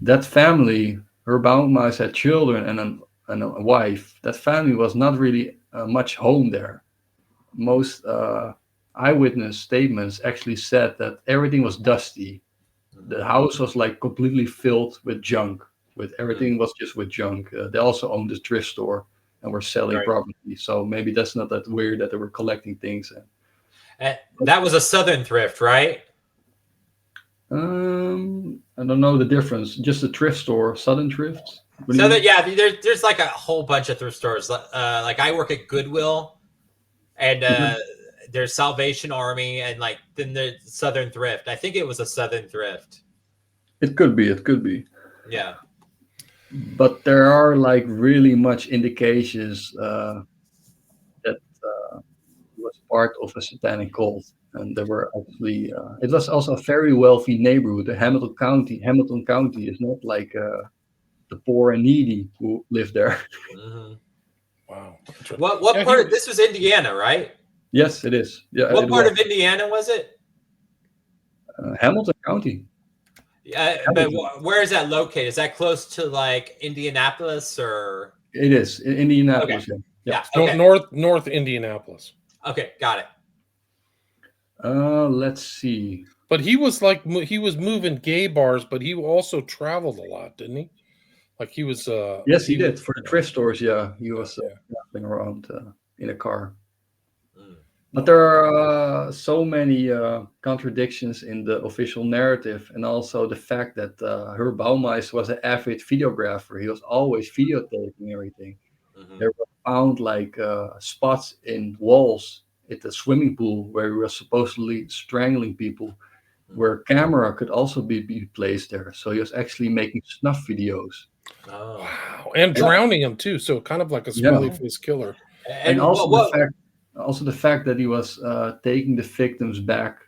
Speaker 3: that family, her Baumeister had children and a wife. That family was not really much home there. Most eyewitness statements actually said that everything was dusty. The
Speaker 2: Mhm.
Speaker 3: house was like completely filled with junk. With
Speaker 2: Mm.
Speaker 3: everything was just with junk. They also owned a thrift store and were selling
Speaker 2: Right.
Speaker 3: property. So maybe that's not that weird that they were collecting things.
Speaker 2: That was a Southern thrift, right?
Speaker 3: I don't know the difference. Just a thrift store, Southern Thrifts. What do you
Speaker 2: Southern,
Speaker 3: mean?
Speaker 2: yeah. There's like a whole bunch of thrift stores. Like I work at Goodwill, and
Speaker 3: Mhm.
Speaker 2: there's Salvation Army, and like then there's Southern Thrift. I think it was a Southern Thrift.
Speaker 3: It could be. It could be.
Speaker 2: Yeah.
Speaker 3: But there are like really much indications that he was part of a satanic cult, and there were actually it was also a very wealthy neighborhood. The Hamilton County is not like the poor and needy who live there.
Speaker 2: Hmm.
Speaker 1: Wow.
Speaker 2: What
Speaker 1: Yeah,
Speaker 2: part of this was Indiana, right?
Speaker 3: Yes, it is. Yeah,
Speaker 2: What
Speaker 3: it
Speaker 2: part
Speaker 3: was
Speaker 2: of Indiana was it?
Speaker 3: Hamilton County.
Speaker 2: Yeah, but
Speaker 3: Hamilton.
Speaker 2: where is that located? Is that close to like Indianapolis or?
Speaker 3: It is in
Speaker 2: Okay.
Speaker 3: Indianapolis. Yeah. Yeah.
Speaker 2: Yeah. Okay.
Speaker 1: North Indianapolis.
Speaker 2: Okay. Got it.
Speaker 3: Let's see.
Speaker 1: But he was he was moving gay bars, but he also traveled a lot, didn't he? Like
Speaker 3: Yes, he
Speaker 1: he
Speaker 3: did for the thrift stores. Yeah, he
Speaker 1: yeah,
Speaker 3: was
Speaker 1: yeah.
Speaker 3: traveling around in a car.
Speaker 2: Mm.
Speaker 3: But there are so many contradictions in the official narrative, and also the fact that Herr Baumeister was an avid videographer. He was always videotaping everything.
Speaker 2: Hmm.
Speaker 3: There were found like spots in walls at the swimming pool where he was supposedly strangling people, where a camera could also be placed there. So he was actually making snuff videos.
Speaker 2: Oh.
Speaker 1: Wow. And
Speaker 3: Yeah,
Speaker 1: drowning him too. So kind of like a smiley
Speaker 3: yeah.
Speaker 1: face killer.
Speaker 3: And
Speaker 2: And
Speaker 3: also the fact that he was taking the victims back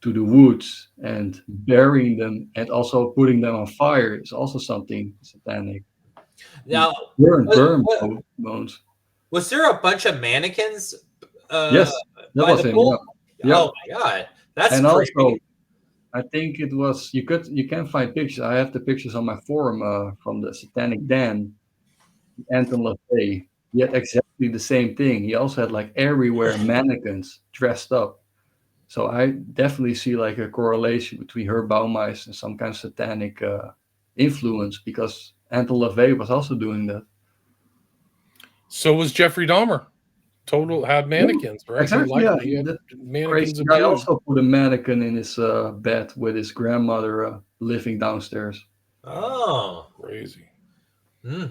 Speaker 3: to the woods and burying them and also putting them on fire is also something satanic. He
Speaker 2: now
Speaker 3: burned
Speaker 2: what,
Speaker 3: bones.
Speaker 2: was there a bunch of mannequins uh,
Speaker 3: Yes, that
Speaker 2: by
Speaker 3: was
Speaker 2: the
Speaker 3: him. Yeah,
Speaker 2: pool?
Speaker 3: yeah.
Speaker 2: Oh my god, that's
Speaker 3: And also,
Speaker 2: creepy.
Speaker 3: I think it was you can find pictures. I have the pictures on my forum from the Satanic Den, Anton LaVey. He had exactly the same thing. He also had like everywhere mannequins dressed up. So I definitely see like a correlation between her Baumeister and some kind of satanic influence, because Anton LaVey was also doing that.
Speaker 1: So was Jeffrey Dahmer. Total had
Speaker 3: Yeah,
Speaker 1: mannequins, right?
Speaker 3: exactly. Yeah,
Speaker 1: He had
Speaker 3: that
Speaker 1: mannequins
Speaker 3: crazy
Speaker 1: of
Speaker 3: guy
Speaker 1: dude.
Speaker 3: also put a mannequin in his bed with his grandmother living downstairs.
Speaker 2: Oh.
Speaker 1: Crazy.
Speaker 2: Hmm.
Speaker 1: Yeah.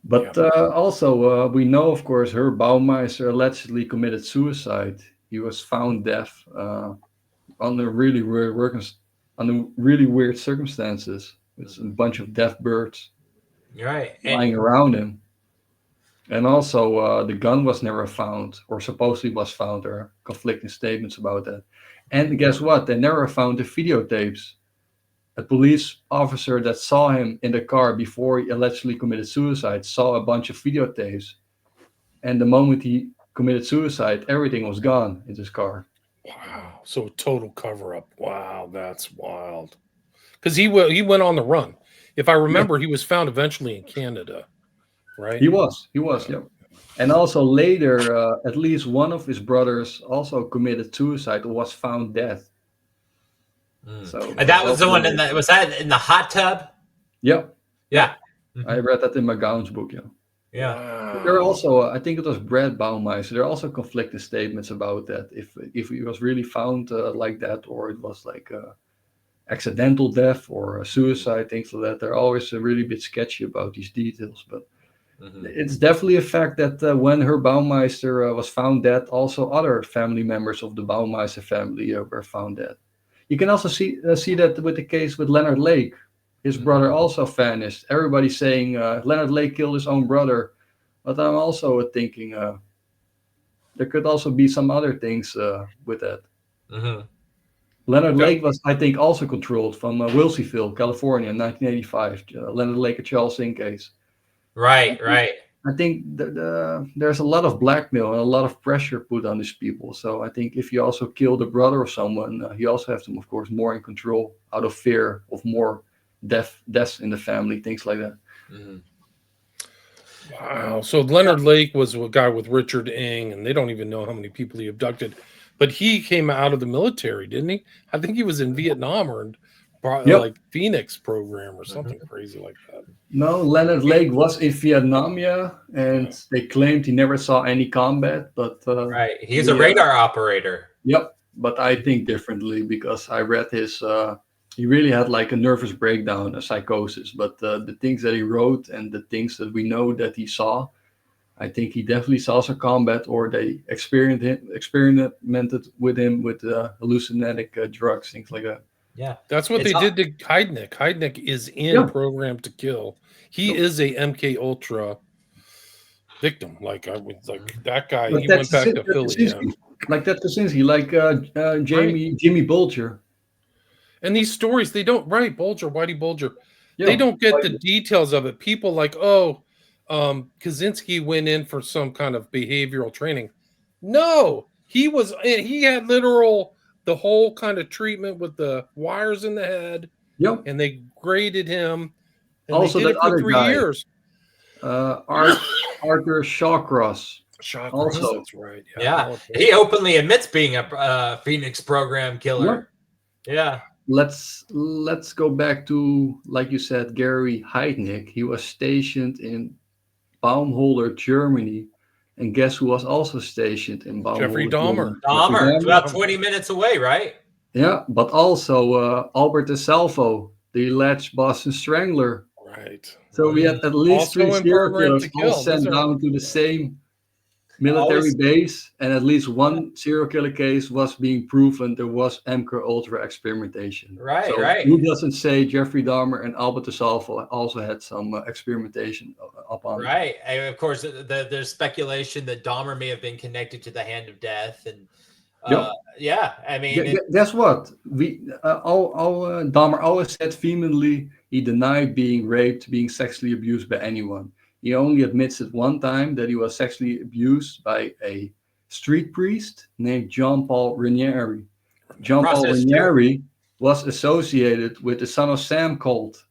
Speaker 3: But also, we know, of course, her Baumeister allegedly committed suicide. He was found dead under under really weird circumstances with a
Speaker 2: Mhm.
Speaker 3: bunch of dead birds
Speaker 2: You're right. And
Speaker 3: lying around him. And also, the gun was never found, or supposedly was found. There are conflicting statements about that. And guess what? They never found the videotapes. A police officer that saw him in the car before he allegedly committed suicide saw a bunch of videotapes. And the moment he committed suicide, everything was gone in his car.
Speaker 1: Wow. So a total cover up. Wow, that's wild. Because he went on the run. If I remember, he was found eventually in Canada, right?
Speaker 3: He was, yeah. And also later, at least one of his brothers also committed suicide or was found dead. So
Speaker 2: And that was the one was that in the hot tub?
Speaker 3: Yeah.
Speaker 2: Yeah.
Speaker 3: I read that in Mehaunen's book, yeah.
Speaker 2: Yeah.
Speaker 1: Wow.
Speaker 3: There are also, I think it was Brad Baumeister. There are also conflicting statements about that. If he was really found like that, or it was like accidental death or a suicide, things like that. They're always a really bit sketchy about these details. But it's definitely a fact that when her Baumeister was found dead, also other family members of the Baumeister family were found dead. You can also see that with the case with Leonard Lake. His brother also vanished. Everybody's saying Leonard Lake killed his own brother. But I'm also thinking there could also be some other things with that. Leonard Lake was, I think, also controlled from Wilseyville, California, in 1985. Leonard Lake, a Charles Singh case.
Speaker 2: Right.
Speaker 3: I think there's a lot of blackmail and a lot of pressure put on these people. So I think if you also kill the brother of someone, you also have them, of course, more in control out of fear of more deaths in the family, things like that.
Speaker 1: Wow. So Leonard Lake was a guy with Richard Ng, and they don't even know how many people he abducted. But he came out of the military, didn't he? I think he was in Vietnam or like Phoenix program or something crazy like that.
Speaker 3: No, Leonard Lake was in Vietnam, and they claimed he never saw any combat. But
Speaker 2: right, he's a radar operator.
Speaker 3: Yep, but I think differently because I read his. He really had like a nervous breakdown, a psychosis. But the things that he wrote and the things that we know that he saw, I think he definitely saw some combat, or they experimented with him with hallucinogenic drugs, things like that.
Speaker 2: Yeah,
Speaker 1: that's what they did to Koninck. Koninck is in Program to Kill. He is a MK Ultra victim. Like that guy. He went back to Philly.
Speaker 3: Like that Kaczynski, like Jimmy Bulger.
Speaker 1: And these stories, they don't Whitey Bulger. They don't get the details of it. People like, Kaczynski went in for some kind of behavioral training. No, he had the whole kind of treatment with the wires in the head.
Speaker 3: Yep.
Speaker 1: And they graded him. And
Speaker 3: also,
Speaker 1: they did
Speaker 3: that
Speaker 1: it for
Speaker 3: other
Speaker 1: 3
Speaker 3: guy,
Speaker 1: years.
Speaker 3: Arthur Shawcross.
Speaker 1: Also, that's right.
Speaker 2: Yeah. He openly admits being a Phoenix program killer. Yeah.
Speaker 3: Let's go back to, like you said, Gerri Heidnik. He was stationed in Baumholder, Germany. And guess who was also stationed in Baumholder?
Speaker 1: Jeffrey Dahmer.
Speaker 2: About 20 minutes away, right?
Speaker 3: Yeah, but also Albert DeSalvo, the alleged Boston Strangler.
Speaker 1: Right.
Speaker 3: So we had at least
Speaker 1: also
Speaker 3: 3 serial killers all sent down to the same military base, and at least one serial killer case was being proven there was MK Ultra experimentation.
Speaker 2: Right.
Speaker 3: Who doesn't say Jeffrey Dahmer and Albert DeSalvo also had some experimentation upon them?
Speaker 2: Right. And of course, there's speculation that Dahmer may have been connected to the Hand of Death, and I mean,
Speaker 3: guess what? Dahmer always said vehemently he denied being raped, being sexually abused by anyone. He only admits it one time that he was sexually abused by a street priest named John Paul Ranieri. John Paul Ranieri was associated with the Son of Sam cult.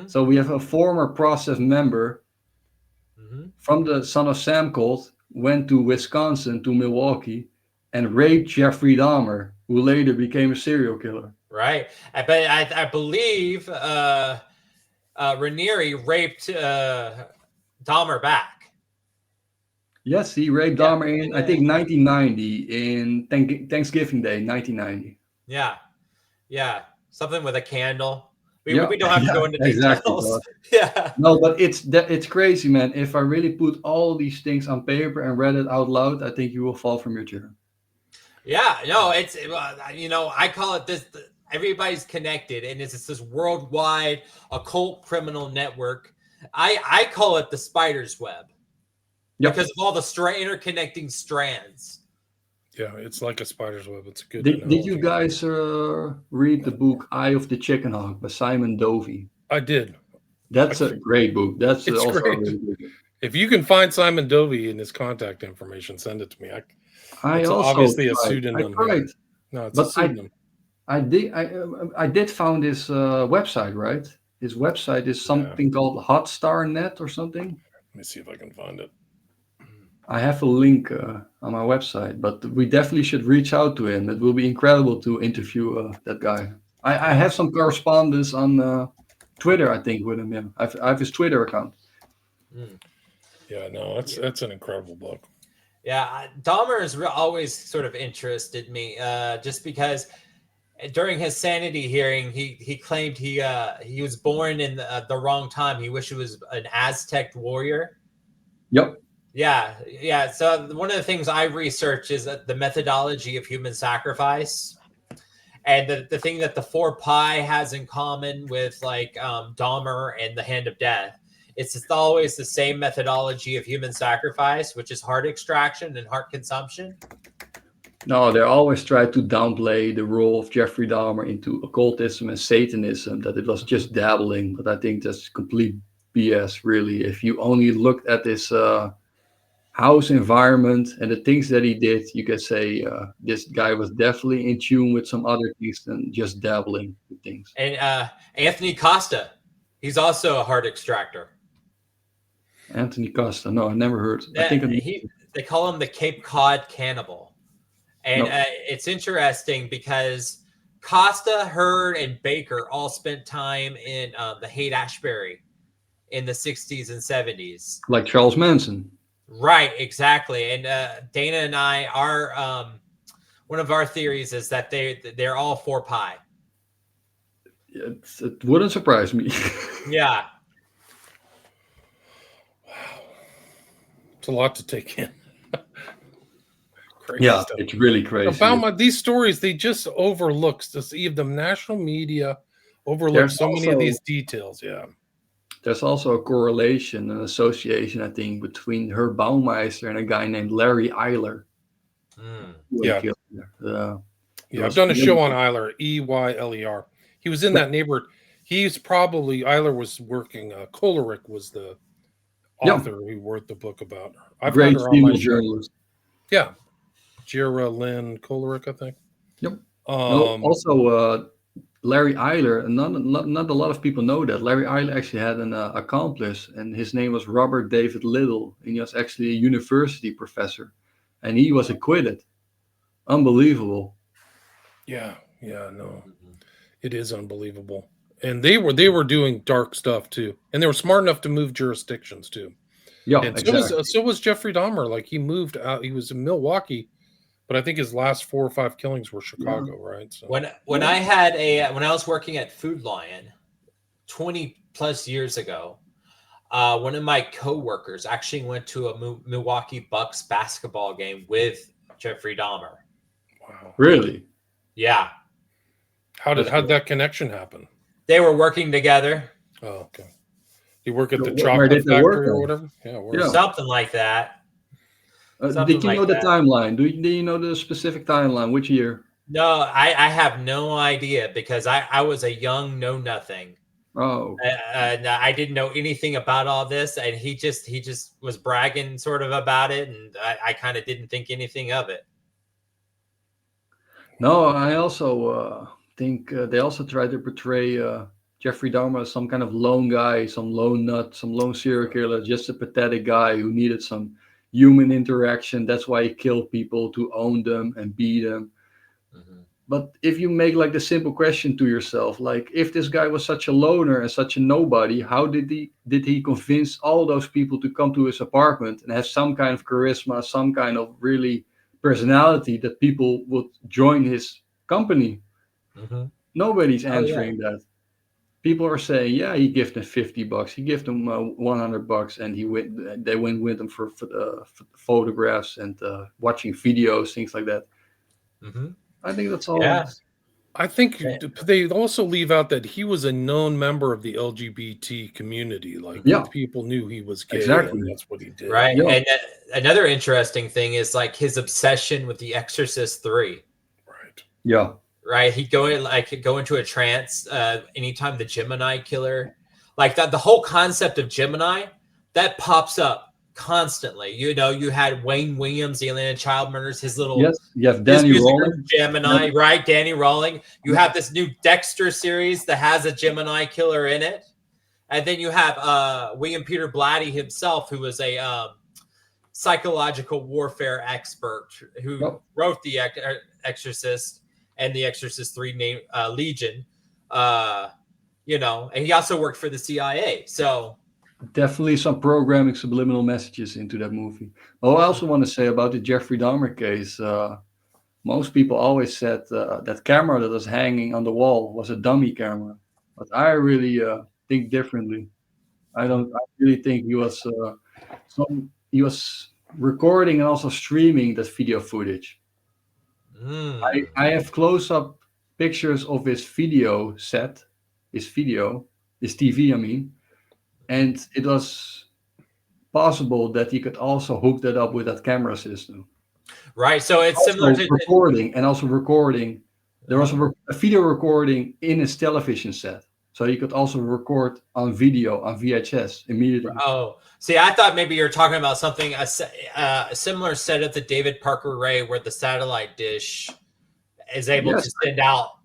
Speaker 3: So we have a former process member from the Son of Sam cult, went to Wisconsin, to Milwaukee, and raped Jeffrey Dahmer, who later became a serial killer.
Speaker 2: Right. But I believe Ranieri raped Dahmer back.
Speaker 3: Yes, he raped Dahmer in, I think, 1990, in Thanksgiving Day, 1990.
Speaker 2: Yeah. Something with a candle. We don't have to go into details.
Speaker 3: Exactly. No, but it's crazy, man. If I really put all these things on paper and read it out loud, I think you will fall from your chair.
Speaker 2: Yeah, no, it's I call it this. Everybody's connected, and it's this worldwide occult criminal network. I call it the spider's web.
Speaker 3: Yep.
Speaker 2: because of all the interconnecting strands.
Speaker 1: Yeah, it's like a spider's web. It's a good
Speaker 3: Did you
Speaker 1: analogy.
Speaker 3: guys read the book Eye of the Chicken Hawk by Simon Dovey?
Speaker 1: I did.
Speaker 3: That's a great book. That's
Speaker 1: It's
Speaker 3: also
Speaker 1: great.
Speaker 3: a really good book.
Speaker 1: If you can find Simon Dovey and his contact information, send it to me.
Speaker 3: I
Speaker 1: It's
Speaker 3: also
Speaker 1: obviously a
Speaker 3: tried.
Speaker 1: pseudonym.
Speaker 3: I tried.
Speaker 1: No, it's
Speaker 3: But
Speaker 1: a pseudonym.
Speaker 3: I did found his website, right? His website is something called Hotstarnet or something.
Speaker 1: Let me see if I can find it.
Speaker 3: I have a link on my website, but we definitely should reach out to him. It will be incredible to interview that guy. I have some correspondence on Twitter, I think, with him. Yeah, I have his Twitter account.
Speaker 1: Yeah, no, that's an incredible book.
Speaker 2: Yeah, Dahmer has always sort of interested me, just because during his sanity hearing, he claimed he was born in the wrong time. He wished he was an Aztec warrior.
Speaker 3: Yep.
Speaker 2: Yeah. So one of the things I research is the methodology of human sacrifice, and the thing that the 4 Pi has in common with like Dahmer and the Hand of Death. It's always the same methodology of human sacrifice, which is heart extraction and heart consumption.
Speaker 3: No, they always try to downplay the role of Jeffrey Dahmer into occultism and Satanism, that it was just dabbling. But I think that's complete BS, really. If you only looked at this house environment and the things that he did, you could say this guy was definitely in tune with some other things than just dabbling with things.
Speaker 2: And Anthony Costa, he's also a heart extractor.
Speaker 3: Anthony Costa, no, I never heard.
Speaker 2: They call him the Cape Cod cannibal. And it's interesting because Costa, Hurd, and Baker all spent time in the Haight-Ashbury in the 60s and 70s.
Speaker 3: Like Charles Manson.
Speaker 2: Right, exactly. And Dana and I, one of our theories is that they're all 4 Pi.
Speaker 3: It wouldn't surprise me.
Speaker 2: Yeah.
Speaker 1: Wow. It's a lot to take in. Crazy
Speaker 3: yeah,
Speaker 1: stuff.
Speaker 3: it's really crazy.
Speaker 1: About these stories, they just overlook. The national media overlooks so many of these details. Yeah.
Speaker 3: There's also a correlation, an association, I think, between Herb Baumeister and a guy named Larry Eiler.
Speaker 1: Yeah. I've done a show on Eiler, Eyler. He was in that neighborhood. Eiler was working. Ulrich was the author who wrote the book about her. I've
Speaker 3: Great
Speaker 1: heard her
Speaker 3: female
Speaker 1: on my
Speaker 3: journalist.
Speaker 1: Yeah. Gerri Lynn Ulrich, I think.
Speaker 3: Yep. Also, Larry Eiler, and not a lot of people know that. Larry Eiler actually had an accomplice, and his name was Robert David Little, and he was actually a university professor, and he was acquitted. Unbelievable.
Speaker 1: Yeah, no. It is unbelievable. And they were doing dark stuff too. And they were smart enough to move jurisdictions too.
Speaker 3: Yeah,
Speaker 1: and
Speaker 3: exactly.
Speaker 1: So was Jeffrey Dahmer. Like, he moved out. He was in Milwaukee, but I think his last 4 or 5 killings were Chicago, right? So
Speaker 2: when I was working at Food Lion 20 plus years ago, one of my coworkers actually went to a Milwaukee Bucks basketball game with Jeffrey Dahmer.
Speaker 1: Wow.
Speaker 3: Really?
Speaker 2: Yeah.
Speaker 1: How did that connection happen?
Speaker 2: They were working together.
Speaker 1: Oh, okay. You work at the chocolate factory or whatever?
Speaker 2: Yeah, something like that.
Speaker 3: Did you know the timeline? Do you know the specific timeline? Which year?
Speaker 2: No, I have no idea, because I was a young know-nothing.
Speaker 3: Oh.
Speaker 2: And I didn't know anything about all this, and he just was bragging sort of about it, and I kind of didn't think anything of it.
Speaker 3: No, I also think they also tried to portray Jeffrey Dahmer as some kind of lone guy, some lone nut, some lone serial killer, just a pathetic guy who needed some human interaction. That's why he killed people, to own them and beat them. Mm-hmm. But if you make like the simple question to yourself, like, if this guy was such a loner and such a nobody, how did he convince all those people to come to his apartment and have some kind of charisma, some kind of really personality that people would join his company? Mm-hmm. Nobody's answering that. People are saying, yeah, he gave them $50, he gave them $100, and they went with him for the photographs and watching videos, things like that. Mm-hmm. I think that's all.
Speaker 1: Yeah. I think they also leave out that he was a known member of the LGBT community. Like people knew he was gay,
Speaker 3: exactly.
Speaker 1: and that's what he did.
Speaker 2: Right.
Speaker 3: Yeah.
Speaker 2: And another interesting thing is like his obsession with The Exorcist 3.
Speaker 1: Right.
Speaker 3: Yeah.
Speaker 2: Right. He'd go into a trance anytime the Gemini killer, like that, the whole concept of Gemini that pops up constantly. You know, you had Wayne Williams, the Atlanta Child Murders, his little
Speaker 3: you have Danny Rowling,
Speaker 2: Gemini, right? Danny Rowling. You have this new Dexter series that has a Gemini killer in it, and then you have William Peter Blatty himself, who was a psychological warfare expert who wrote The Exorcist and The Exorcist 3 named Legion. You know, and he also worked for the CIA. So
Speaker 3: definitely some programming subliminal messages into that movie. Oh, I also want to say about the Jeffrey Dahmer case. Most people always said that camera that was hanging on the wall was a dummy camera, but I really think differently. I really think he was recording and also streaming that video footage. I have close-up pictures of his video set, his TV, I mean. And it was possible that he could also hook that up with that camera system.
Speaker 2: Right. So it's
Speaker 3: also
Speaker 2: similar to
Speaker 3: recording. There was a video recording in his television set. So you could also record on video on VHS immediately.
Speaker 2: Oh, see, I thought maybe you're talking about something, a similar setup to David Parker Ray, where the satellite dish is able to send out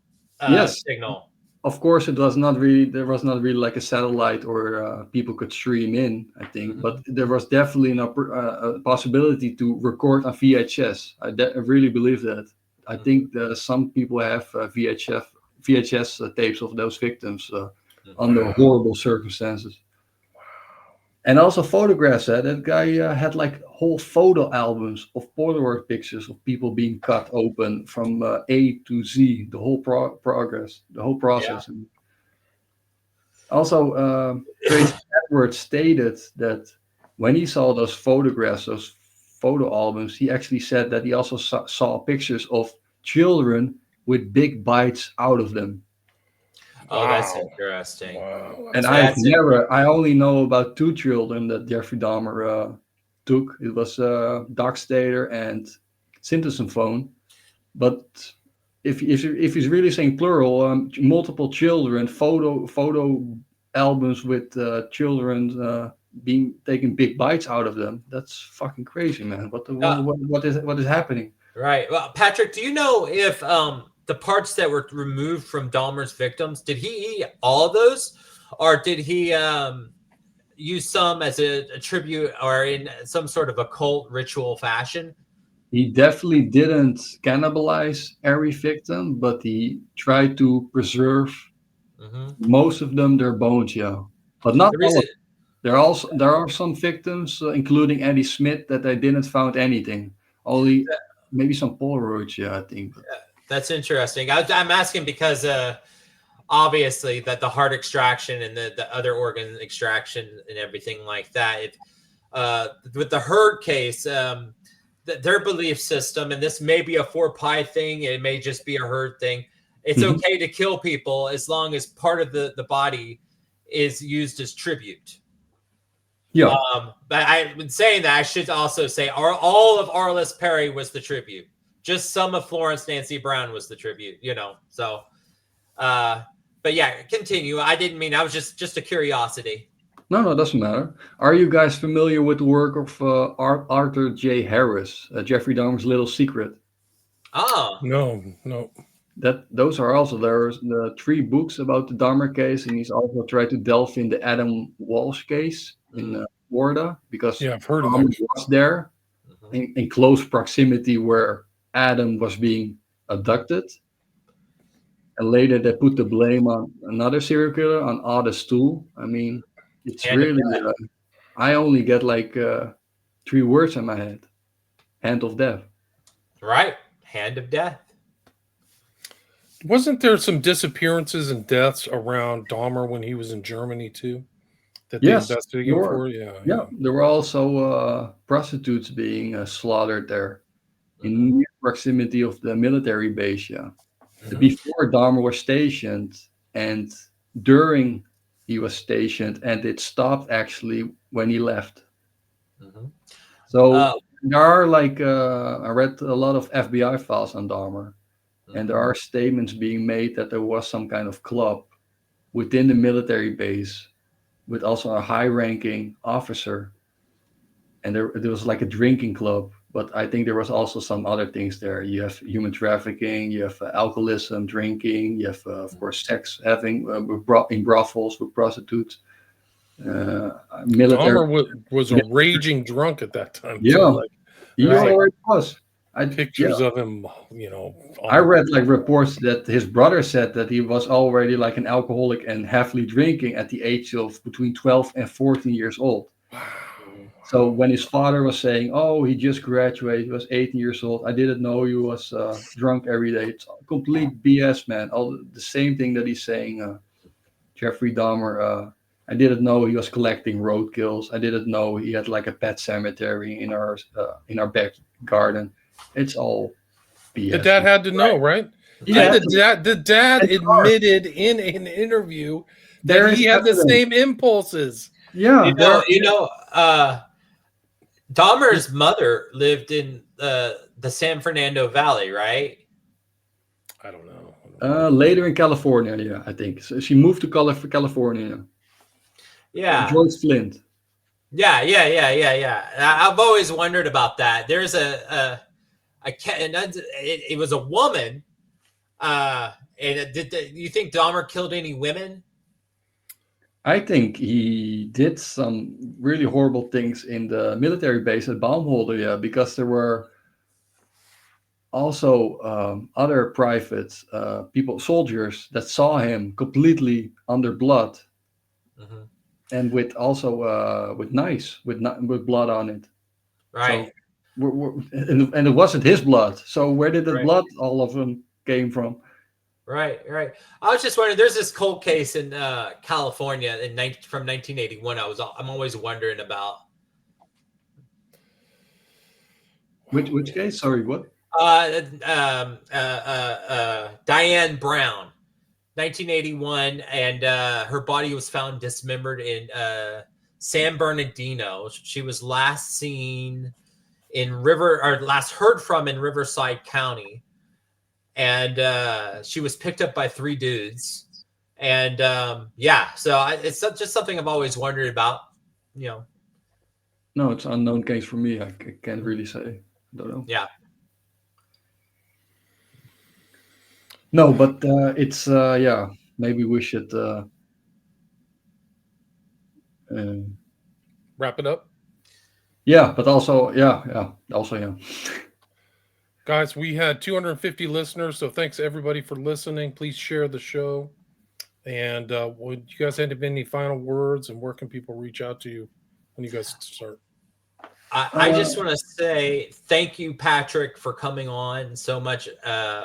Speaker 2: signal.
Speaker 3: Of course, there was not really like a satellite or people could stream in, I think, but there was definitely a possibility to record on VHS. I really believe that. I think that some people have VHS tapes of those victims under horrible circumstances. And also photographs. That guy had like whole photo albums of Polaroid pictures of people being cut open from A to Z, the whole process. Yeah. Also, Tracy Edwards stated that when he saw those photographs, those photo albums, he actually said that he also saw pictures of children with big bites out of them.
Speaker 2: Oh, that's interesting.
Speaker 3: Wow. And I only know about 2 children that Jeffrey Dahmer took. It was Dockstader and Synthesophone. But if he's really saying plural, multiple children, photo albums with children being taking big bites out of them, that's fucking crazy, man. What is happening?
Speaker 2: Right. Well, Patrick, do you know if the parts that were removed from Dahmer's victims, did he eat all of those, or did he use some as a tribute or in some sort of occult ritual fashion?
Speaker 3: He definitely didn't cannibalize every victim, but he tried to preserve most of them, their bones, but not all. There are some victims, including Eddie Smith, that they didn't find anything. Only maybe some Polaroids, I think.
Speaker 2: That's interesting. I'm asking because obviously that the heart extraction and the other organ extraction and everything like that. With the Hurd case, their belief system, and this may be a 4-pi thing, it may just be a Hurd thing. It's okay to kill people as long as part of the body is used as tribute.
Speaker 3: Yeah.
Speaker 2: But I've been saying that I should also say all of Arliss Perry was the tribute. Just some of Florence Nancy Brown was the tribute, So, but yeah, continue. I didn't mean, I was just a curiosity.
Speaker 3: No, doesn't matter. Are you guys familiar with the work of Arthur J. Harris, Jeffrey Dahmer's Little Secret?
Speaker 2: Oh.
Speaker 1: No.
Speaker 3: Those are also there's the 3 books about the Dahmer case, and he's also tried to delve in the Adam Walsh case in Florida because
Speaker 1: I've heard
Speaker 3: Dahmer
Speaker 1: of that.
Speaker 3: was there in close proximity where Adam was being abducted, and later they put the blame on another serial killer, on Ada Stool. I mean, it's really I only get like 3 words in my head: hand of death.
Speaker 2: Right, hand of death.
Speaker 1: Wasn't there some disappearances and deaths around Dahmer when he was in Germany too? That they investigated for? Yeah.
Speaker 3: There were also prostitutes being slaughtered there in near proximity of the military base. Yeah. before Dahmer was stationed and during he was stationed, and it stopped actually when he left.
Speaker 2: Mhm.
Speaker 3: So there are like I read a lot of FBI files on Dahmer, and there are statements being made that there was some kind of club within the military base with also a high-ranking officer, and there was like a drinking club. But I think there was also some other things there. You have human trafficking, you have alcoholism, drinking, you have of course sex having in brothels with prostitutes. Military.
Speaker 1: Dahmer was a raging drunk at that time
Speaker 3: Yeah,
Speaker 1: too. Like
Speaker 3: he
Speaker 1: there's like
Speaker 3: already was.
Speaker 1: pictures of him,
Speaker 3: I read like reports that his brother said that he was already like an alcoholic and heavily drinking at the age of between 12 and 14 years old. So when his father was saying, "Oh, he just graduated, he was 18 years old," I didn't know he was drunk every day. It's complete BS, man. All the same thing that he's saying, Jeffrey Dahmer. I didn't know he was collecting roadkills. I didn't know he had like a pet cemetery in our back garden. It's all BS.
Speaker 1: the dad had to know, right?
Speaker 3: Yeah,
Speaker 1: The dad admitted in an interview that he had the same impulses.
Speaker 3: Yeah,
Speaker 2: Dahmer's mother lived in the San Fernando Valley, right?
Speaker 1: I don't know.
Speaker 3: Later in California, yeah, I think. So she moved to California.
Speaker 2: Yeah.
Speaker 3: Joyce Flint.
Speaker 2: Yeah. I've always wondered about that. There's it was a woman. And you think Dahmer killed any women?
Speaker 3: I think he did some really horrible things in the military base at Baumholder, yeah, because there were also other privates, soldiers that saw him completely under blood, and with also with knives with blood on it.
Speaker 2: Right.
Speaker 3: So, and it wasn't his blood. So where did the blood, all of them, came from?
Speaker 2: Right. I was just wondering. There's this cold case in California from 1981. I'm always wondering about.
Speaker 3: Which case? Sorry, what?
Speaker 2: Diane Brown, 1981, and her body was found dismembered in San Bernardino. She was last seen last heard from in Riverside County. And she was picked up by 3 dudes. And so it's just something I've always wondered about,
Speaker 3: No, it's an unknown case for me. I can't really say. I don't know.
Speaker 2: Yeah.
Speaker 3: No, but it's, maybe we should
Speaker 1: wrap it up.
Speaker 3: Yeah, but also,
Speaker 1: Guys, we had 250 listeners, so thanks everybody for listening. Please share the show. And would you guys have any final words, and where can people reach out to you when you guys start?
Speaker 2: I just want to say thank you, Patrick, for coming on so much.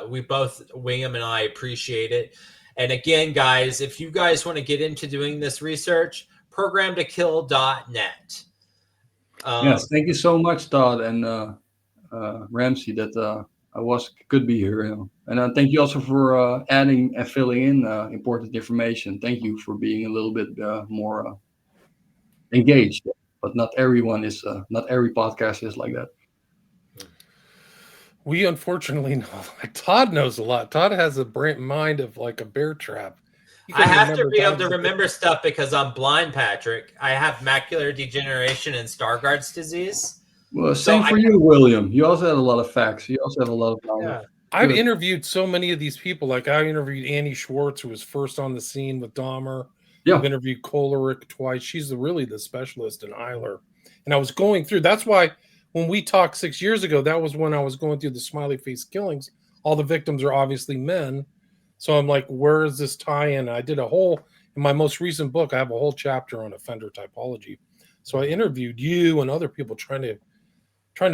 Speaker 2: We both, William and I, appreciate it. And again, guys, if you guys want to get into doing this research, programtokill.net.
Speaker 3: Yes, thank you so much, Todd and Ramsey, that I could be here. And thank you also for adding and filling in important information. Thank you for being a little bit more engaged. But not everyone is, not every podcast is like that.
Speaker 1: We unfortunately know. Todd knows a lot. Todd has a mind of like a bear trap.
Speaker 2: I have to be able to remember stuff because I'm blind, Patrick. I have macular degeneration and Stargardt's disease.
Speaker 3: Well, same for you, William. You also had a lot of facts. You also have a lot of knowledge.
Speaker 1: Yeah. I've interviewed so many of these people. Like I interviewed Annie Schwartz, who was first on the scene with Dahmer. Yeah. I've interviewed Ulrich twice. She's really the specialist in Eiler. And I was going through. That's why when we talked 6 years ago, that was when I was going through the smiley face killings. All the victims are obviously men. So I'm like, where is this tie-in? I did in my most recent book, I have a whole chapter on offender typology. So I interviewed you and other people trying to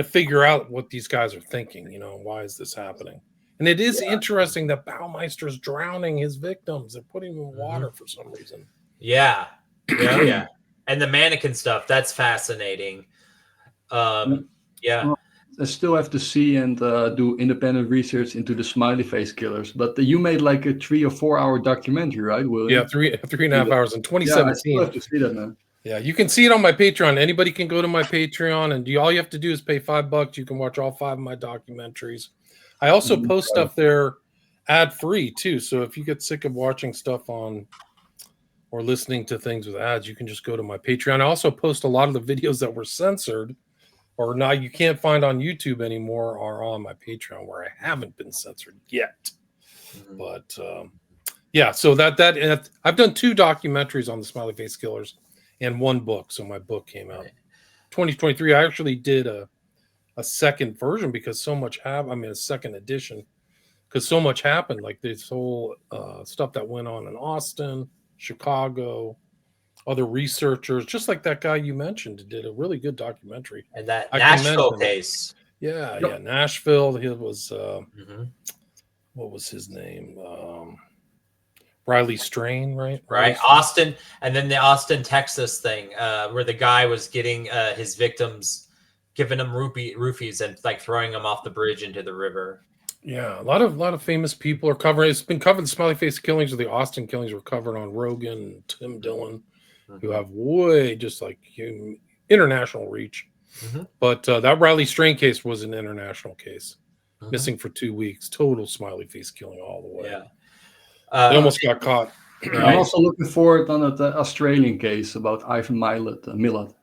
Speaker 1: figure out what these guys are thinking. Why is this happening? And it is interesting that Baumeister's drowning his victims. They're putting them in water for some reason.
Speaker 2: Yeah. And the mannequin stuff, that's fascinating. Yeah.
Speaker 3: still have to see and do independent research into the smiley face killers. But you made like a 3 or 4 hour documentary, right, William?
Speaker 1: Yeah, three and a half hours in
Speaker 3: Yeah, I
Speaker 1: 2017.
Speaker 3: still have to see that, man.
Speaker 1: Yeah, you can see it on my Patreon. Anybody can go to my Patreon, and all you have to do is pay $5. You can watch all 5 of my documentaries. I also post stuff there ad-free too. So if you get sick of watching stuff on or listening to things with ads, you can just go to my Patreon. I also post a lot of the videos that were censored or now you can't find on YouTube anymore are on my Patreon, where I haven't been censored yet. But yeah, so that I've done 2 documentaries on the smiley face killers and 1 book. So my book came out 2023. I actually did a second version because so much happened. I mean, a second edition because so much happened. Like this whole stuff that went on in Austin, Chicago, other researchers, just like that guy you mentioned, did a really good documentary.
Speaker 2: And that Nashville case.
Speaker 1: Yeah, yeah, Nashville. He was what was his name? Riley Strain, right?
Speaker 2: Right. Austin, and then the Austin, Texas thing, where the guy was getting his victims, giving them roofies and like throwing them off the bridge into the river.
Speaker 1: Yeah, a lot of famous people are covering. It's been covered. The smiley face killings or the Austin killings were covered on Rogan and Tim Dillon, who have way just like international reach. But that Riley Strain case was an international case, missing for 2 weeks, total smiley face killing all the way.
Speaker 2: Yeah,
Speaker 1: they almost got caught.
Speaker 3: I'm also looking forward on the Australian case about Ivan Millet.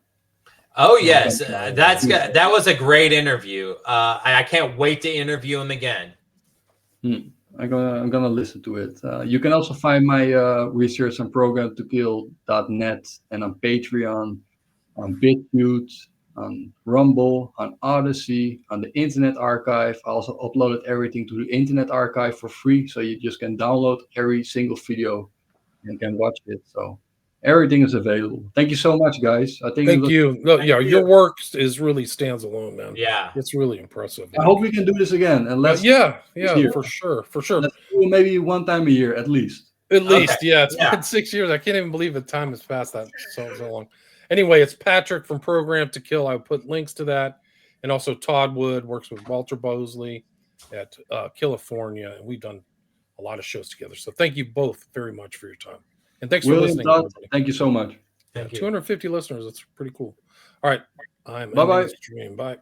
Speaker 2: Oh yes, that was a great interview. I can't wait to interview him again.
Speaker 3: I'm gonna listen to it. You can also find my research on programtokill.net and on Patreon, on BitChute, on Rumble, on Odyssey, on the Internet Archive. I also uploaded everything to the Internet Archive for free, so you just can download every single video and can watch it. So everything is available. Thank you so much, guys.
Speaker 1: Thank you. Your work really stands alone, man.
Speaker 2: Yeah,
Speaker 1: it's really impressive.
Speaker 3: I hope we can do this again. And let's
Speaker 1: for sure. Let's
Speaker 3: do maybe 1 time a year at least.
Speaker 1: Yeah. It's been 6 years. I can't even believe the time has passed that so long. Anyway, it's Patrick from Program to Kill. I put links to that, and also Todd Wood works with Walter Bosley at California, and we've done a lot of shows together. So thank you both very much for your time. And thanks for listening.
Speaker 3: Todd, thank you so much.
Speaker 1: Thank you. 250 listeners. That's pretty cool. All right. I'm
Speaker 3: Bye-bye.
Speaker 1: stream. Bye.